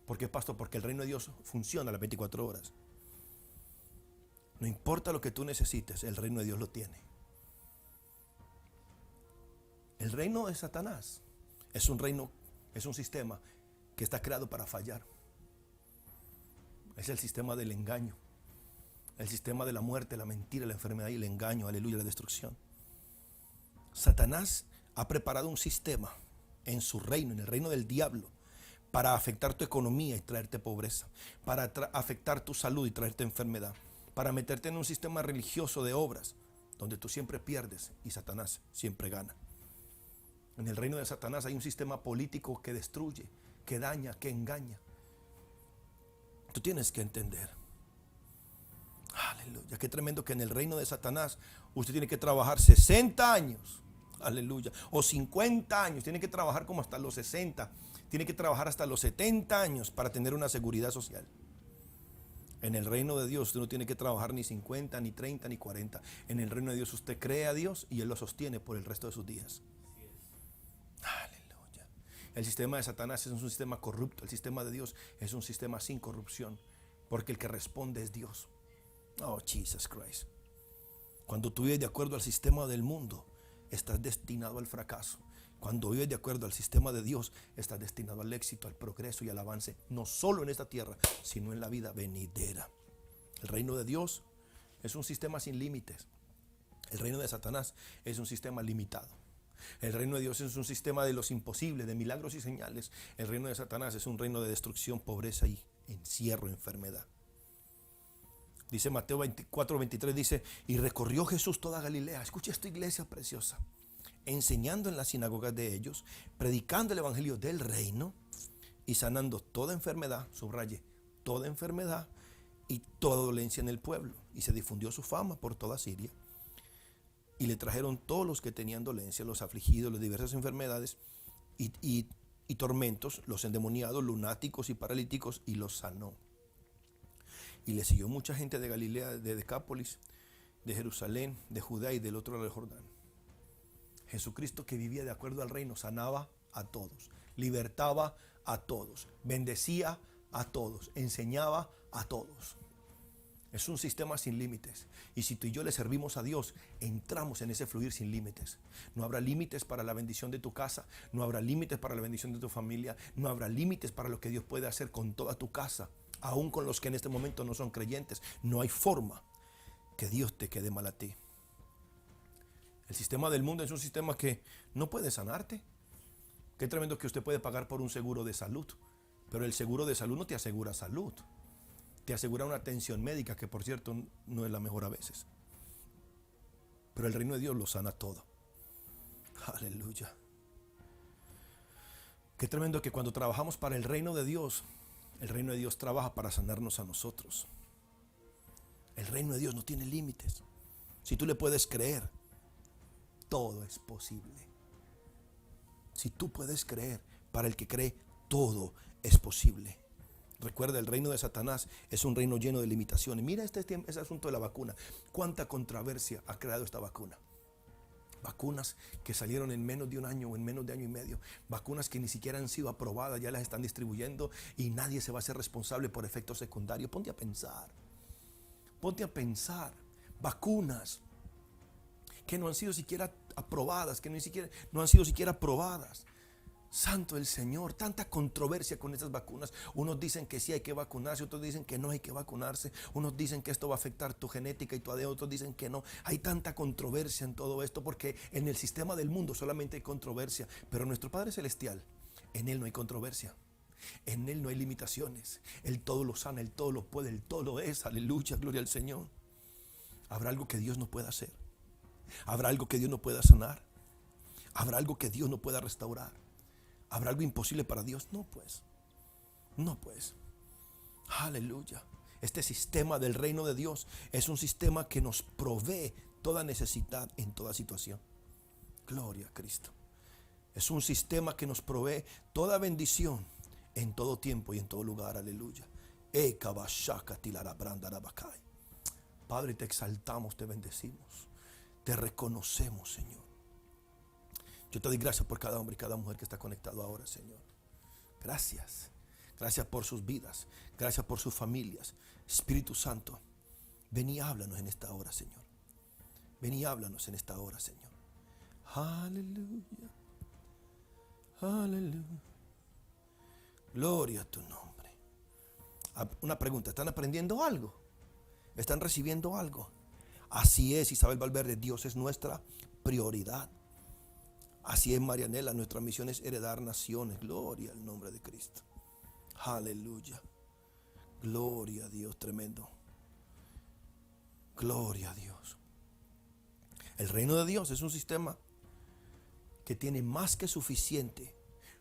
¿Por qué, pastor? Porque el reino de Dios funciona a las 24 horas. No importa lo que tú necesites, el reino de Dios lo tiene. El reino de Satanás es un reino, es un sistema que está creado para fallar. Es el sistema del engaño, el sistema de la muerte, la mentira, la enfermedad y el engaño, aleluya, la destrucción. Satanás ha preparado un sistema en su reino, en el reino del diablo, para afectar tu economía y traerte pobreza, para afectar tu salud y traerte enfermedad, para meterte en un sistema religioso de obras donde tú siempre pierdes y Satanás siempre gana. En el reino de Satanás hay un sistema político que destruye, que daña, que engaña. Tú tienes que entender. Aleluya, qué tremendo que en el reino de Satanás usted tiene que trabajar 60 años. Aleluya, o 50 años, tiene que trabajar como hasta los 60, tiene que trabajar hasta los 70 años para tener una seguridad social. En el reino de Dios usted no tiene que trabajar ni 50, ni 30, ni 40. En el reino de Dios usted cree a Dios y Él lo sostiene por el resto de sus días. Aleluya. El sistema de Satanás es un sistema corrupto. El sistema de Dios es un sistema sin corrupción, porque el que responde es Dios. Oh, Jesus Christ. Cuando tú vives de acuerdo al sistema del mundo, estás destinado al fracaso. Cuando vives de acuerdo al sistema de Dios, estás destinado al éxito, al progreso y al avance, no solo en esta tierra, sino en la vida venidera. El reino de Dios es un sistema sin límites. El reino de Satanás es un sistema limitado. El reino de Dios es un sistema de los imposibles, de milagros y señales. El reino de Satanás es un reino de destrucción, pobreza y encierro, enfermedad. Dice Mateo 24:23, dice, y recorrió Jesús toda Galilea. Escucha esta iglesia preciosa. Enseñando en las sinagogas de ellos, predicando el evangelio del reino y sanando toda enfermedad, subraye, toda enfermedad y toda dolencia en el pueblo. Y se difundió su fama por toda Siria. Y le trajeron todos los que tenían dolencia, los afligidos, las diversas enfermedades y tormentos, los endemoniados, lunáticos y paralíticos, y los sanó. Y le siguió mucha gente de Galilea, de Decápolis, de Jerusalén, de Judá y del otro lado del Jordán. Jesucristo, que vivía de acuerdo al reino, sanaba a todos, libertaba a todos, bendecía a todos, enseñaba a todos. Es un sistema sin límites. Y si tú y yo le servimos a Dios, entramos en ese fluir sin límites. No habrá límites para la bendición de tu casa, no habrá límites para la bendición de tu familia, no habrá límites para lo que Dios puede hacer con toda tu casa, aún con los que en este momento no son creyentes. No hay forma que Dios te quede mal a ti. El sistema del mundo es un sistema que no puede sanarte. Qué tremendo que usted puede pagar por un seguro de salud, pero el seguro de salud no te asegura salud. Te asegura una atención médica, que por cierto no es la mejor a veces. Pero el reino de Dios lo sana todo. Aleluya. Qué tremendo que cuando trabajamos para el reino de Dios trabaja para sanarnos a nosotros. El reino de Dios no tiene límites. Si tú le puedes creer, todo es posible. Si tú puedes creer, para el que cree, todo es posible. Recuerda, el reino de Satanás es un reino lleno de limitaciones. Mira ese asunto de la vacuna. ¿Cuánta controversia ha creado esta vacuna? Vacunas que salieron en menos de un año o en menos de año y medio. Vacunas que ni siquiera han sido aprobadas, ya las están distribuyendo y nadie se va a hacer responsable por efectos secundarios. Ponte a pensar. Ponte a pensar. Vacunas que no han sido siquiera aprobadas, que no han sido siquiera aprobadas. Santo el Señor, tanta controversia con estas vacunas. Unos dicen que sí hay que vacunarse, otros dicen que no hay que vacunarse. Unos dicen que esto va a afectar tu genética y tu ADN, otros dicen que no. Hay tanta controversia en todo esto porque en el sistema del mundo solamente hay controversia. Pero nuestro Padre Celestial, en Él no hay controversia. En Él no hay limitaciones. Él todo lo sana, Él todo lo puede, Él todo lo es. Aleluya, gloria al Señor. ¿Habrá algo que Dios no pueda hacer? ¿Habrá algo que Dios no pueda sanar? ¿Habrá algo que Dios no pueda restaurar? ¿Habrá algo imposible para Dios? No pues. No pues. Aleluya. Este sistema del reino de Dios es un sistema que nos provee toda necesidad en toda situación. Gloria a Cristo. Es un sistema que nos provee toda bendición en todo tiempo y en todo lugar. Aleluya. Padre, te exaltamos, te bendecimos. Te reconocemos, Señor. Yo te doy gracias por cada hombre y cada mujer que está conectado ahora, Señor. Gracias. Gracias por sus vidas. Gracias por sus familias. Espíritu Santo, ven y háblanos en esta hora, Señor. Ven y háblanos en esta hora, Señor. Aleluya. Aleluya. Gloria a tu nombre. Una pregunta, ¿están aprendiendo algo? ¿Están recibiendo algo? Así es, Isabel Valverde, Dios es nuestra prioridad. Así es, Marianela, nuestra misión es heredar naciones. Gloria al nombre de Cristo. Aleluya. Gloria a Dios, tremendo. Gloria a Dios. El reino de Dios es un sistema que tiene más que suficiente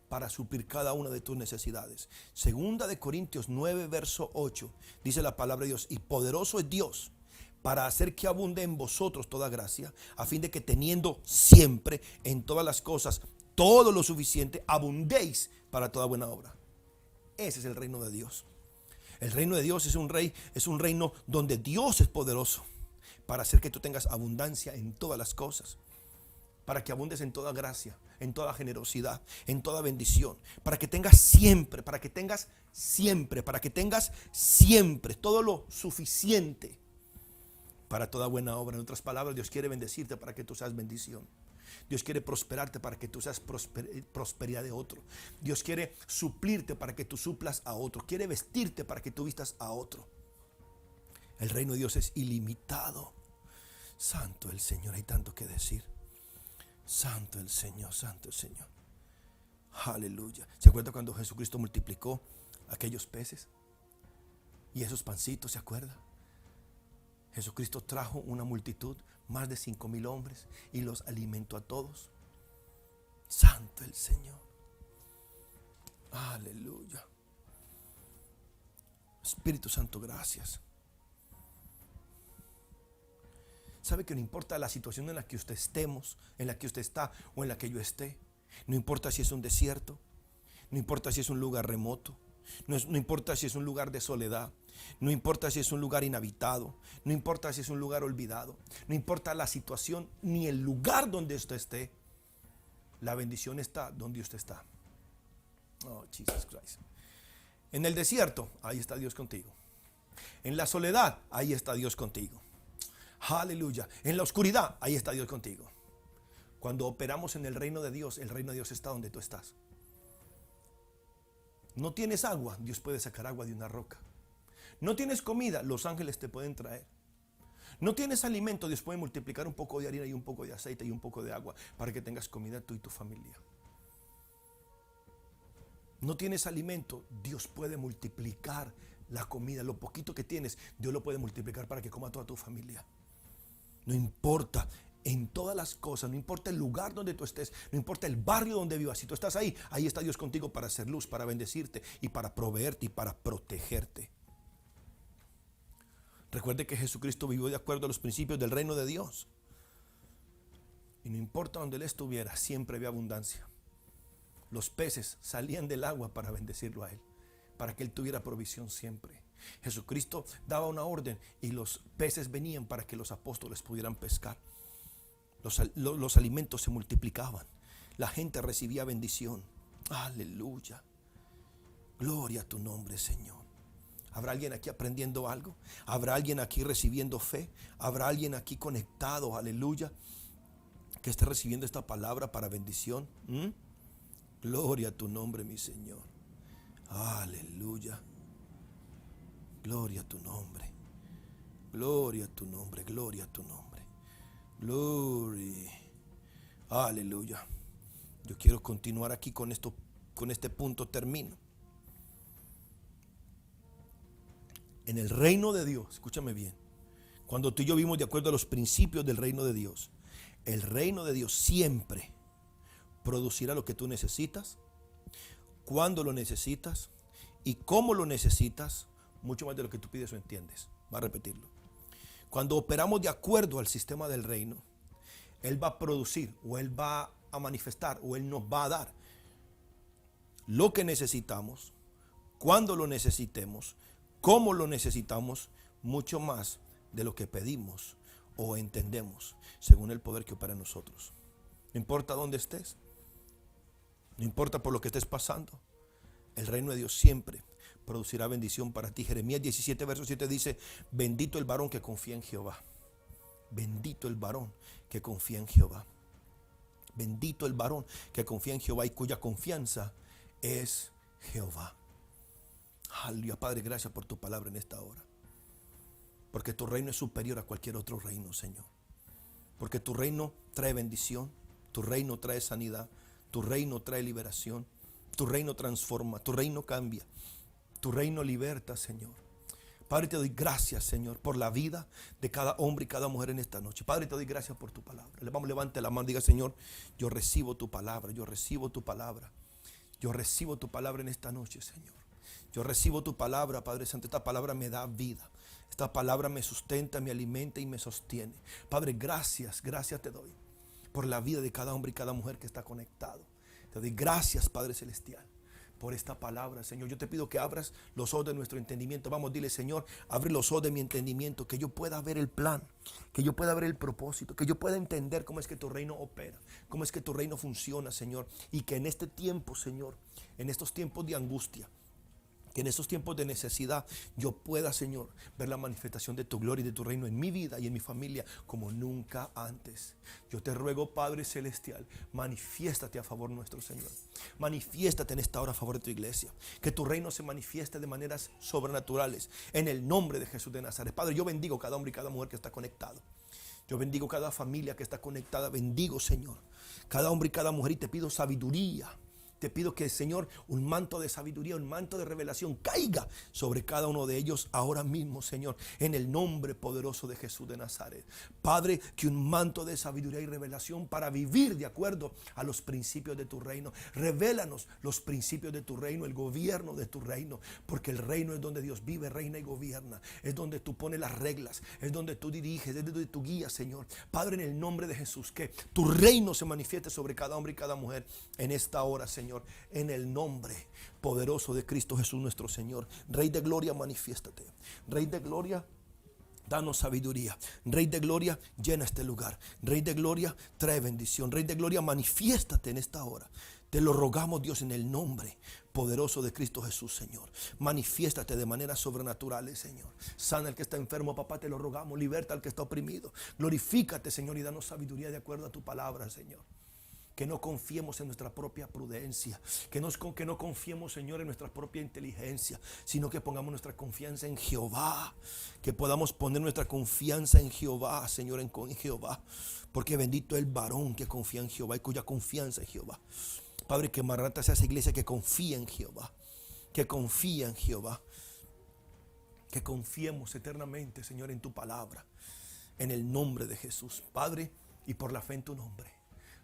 para suplir cada una de tus necesidades. Segunda de Corintios 9, verso 8, dice la palabra de Dios: y poderoso es Dios para hacer que abunde en vosotros toda gracia, a fin de que teniendo siempre en todas las cosas todo lo suficiente, abundéis para toda buena obra. Ese es el reino de Dios. El reino de Dios es un reino donde Dios es poderoso para hacer que tú tengas abundancia en todas las cosas, para que abundes en toda gracia, en toda generosidad, en toda bendición, para que tengas siempre todo lo suficiente para toda buena obra. En otras palabras, Dios quiere bendecirte para que tú seas bendición. Dios quiere prosperarte para que tú seas prosperidad de otro. Dios quiere suplirte para que tú suplas a otro. Quiere vestirte para que tú vistas a otro. El reino de Dios es ilimitado. Santo el Señor, hay tanto que decir. Santo el Señor, santo el Señor. Aleluya. ¿Se acuerda cuando Jesucristo multiplicó aquellos peces y esos pancitos? ¿Se acuerda? Jesucristo trajo una multitud, más de 5,000 hombres, y los alimentó a todos. Santo el Señor. Aleluya. Espíritu Santo, gracias. Sabe que no importa la situación en la que usted estemos, en la que usted está o en la que yo esté. No importa si es un desierto, no importa si es un lugar remoto, no importa si es un lugar de soledad, no importa si es un lugar inhabitado, no importa si es un lugar olvidado, no importa la situación ni el lugar donde usted esté. La bendición está donde usted está. Oh, Jesus Christ. En el desierto, ahí está Dios contigo. En la soledad, ahí está Dios contigo. Aleluya. En la oscuridad, ahí está Dios contigo. Cuando operamos en el reino de Dios está donde tú estás. No tienes agua, Dios puede sacar agua de una roca. No tienes comida, los ángeles te pueden traer. No tienes alimento, Dios puede multiplicar un poco de harina y un poco de aceite y un poco de agua para que tengas comida tú y tu familia. No tienes alimento, Dios puede multiplicar la comida, lo poquito que tienes, Dios lo puede multiplicar para que coma toda tu familia. No importa, en todas las cosas, no importa el lugar donde tú estés, no importa el barrio donde vivas, si tú estás ahí, ahí está Dios contigo para hacer luz, para bendecirte y para proveerte y para protegerte. Recuerde que Jesucristo vivió de acuerdo a los principios del reino de Dios. Y no importa donde Él estuviera, siempre había abundancia. Los peces salían del agua para bendecirlo a Él, para que Él tuviera provisión siempre. Jesucristo daba una orden y los peces venían para que los apóstoles pudieran pescar. Los alimentos se multiplicaban. La gente recibía bendición. Aleluya. Gloria a tu nombre, Señor. ¿Habrá alguien aquí aprendiendo algo? ¿Habrá alguien aquí recibiendo fe? ¿Habrá alguien aquí conectado, aleluya, que esté recibiendo esta palabra para bendición? Gloria a tu nombre, mi Señor. Aleluya. Gloria a tu nombre. Gloria a tu nombre. Gloria a tu nombre. Gloria. Aleluya. Yo quiero continuar aquí con esto, con este punto termino. En el reino de Dios, escúchame bien, cuando tú y yo vivimos de acuerdo a los principios del reino de Dios, el reino de Dios siempre producirá lo que tú necesitas, cuando lo necesitas y cómo lo necesitas, mucho más de lo que tú pides o entiendes. Va a repetirlo. Cuando operamos de acuerdo al sistema del reino, Él va a producir o Él va a manifestar o Él nos va a dar lo que necesitamos, cuando lo necesitemos, cómo lo necesitamos, mucho más de lo que pedimos o entendemos, según el poder que opera en nosotros. No importa dónde estés, no importa por lo que estés pasando, el reino de Dios siempre producirá bendición para ti. Jeremías 17, verso 7 dice: bendito el varón que confía en Jehová. Bendito el varón que confía en Jehová. Bendito el varón que confía en Jehová y cuya confianza es Jehová. Aleluya, Padre, gracias por tu palabra en esta hora. Porque tu reino es superior a cualquier otro reino, Señor. Porque tu reino trae bendición, tu reino trae sanidad, tu reino trae liberación, tu reino transforma, tu reino cambia, tu reino liberta, Señor. Padre, te doy gracias, Señor, por la vida de cada hombre y cada mujer en esta noche. Padre, te doy gracias por tu palabra. Levante la mano y diga: Señor, yo recibo tu palabra, yo recibo tu palabra. Yo recibo tu palabra en esta noche, Señor. Yo recibo tu palabra, Padre Santo. Esta palabra me da vida. Esta palabra me sustenta, me alimenta y me sostiene. Padre, gracias te doy por la vida de cada hombre y cada mujer que está conectado. Te doy gracias, Padre Celestial, por esta palabra, Señor. Yo te pido que abras los ojos de nuestro entendimiento. Vamos, dile: Señor, abre los ojos de mi entendimiento, que yo pueda ver el plan, que yo pueda ver el propósito, que yo pueda entender cómo es que tu reino opera, cómo es que tu reino funciona, Señor. Y que en este tiempo, Señor, en estos tiempos de angustia, que en estos tiempos de necesidad yo pueda, Señor, ver la manifestación de tu gloria y de tu reino en mi vida y en mi familia como nunca antes. Yo te ruego, Padre Celestial, manifiéstate a favor nuestro, Señor. Manifiéstate en esta hora a favor de tu iglesia. Que tu reino se manifieste de maneras sobrenaturales en el nombre de Jesús de Nazaret. Padre, yo bendigo cada hombre y cada mujer que está conectado. Yo bendigo cada familia que está conectada. Bendigo, Señor, cada hombre y cada mujer, y te pido sabiduría. Te pido que, Señor, un manto de sabiduría, un manto de revelación caiga sobre cada uno de ellos ahora mismo, Señor, en el nombre poderoso de Jesús de Nazaret. Padre, que un manto de sabiduría y revelación para vivir de acuerdo a los principios de tu reino. Revélanos los principios de tu reino, el gobierno de tu reino, porque el reino es donde Dios vive, reina y gobierna. Es donde tú pones las reglas, es donde tú diriges, es donde tú guías, Señor. Padre, en el nombre de Jesús, que tu reino se manifieste sobre cada hombre y cada mujer en esta hora, Señor. En el nombre poderoso de Cristo Jesús nuestro Señor. Rey de gloria, manifiéstate. Rey de gloria, danos sabiduría. Rey de gloria, llena este lugar. Rey de gloria, trae bendición. Rey de gloria, manifiéstate en esta hora. Te lo rogamos, Dios, en el nombre poderoso de Cristo Jesús, Señor. Manifiéstate de maneras sobrenaturales, Señor. Sana al que está enfermo, papá, te lo rogamos. Liberta al que está oprimido. Glorifícate, Señor, y danos sabiduría de acuerdo a tu palabra, Señor. Que no confiemos en nuestra propia prudencia, que no confiemos, Señor, en nuestra propia inteligencia, sino que pongamos nuestra confianza en Jehová, que podamos poner nuestra confianza en Jehová, Señor, en Jehová, porque bendito el varón que confía en Jehová y cuya confianza es Jehová. Padre, que Maranata sea esa iglesia que confía en Jehová, que confía en Jehová, que confiemos eternamente, Señor, en tu palabra, en el nombre de Jesús, Padre, y por la fe en tu nombre.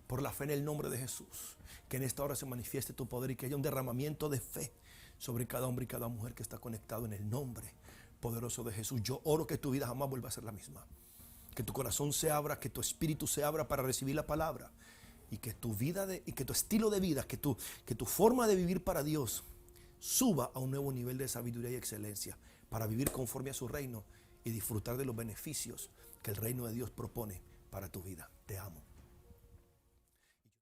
Por la fe en el nombre de Jesús, que en esta hora se manifieste tu poder y que haya un derramamiento de fe sobre cada hombre y cada mujer que está conectado en el nombre poderoso de Jesús, yo oro que tu vida jamás vuelva a ser la misma. Que tu corazón se abra, que tu espíritu se abra para recibir la palabra. Y que tu vida y que tu estilo de vida, que tu forma de vivir para Dios suba a un nuevo nivel de sabiduría y excelencia para vivir conforme a su reino y disfrutar de los beneficios que el reino de Dios propone para tu vida. Te amo.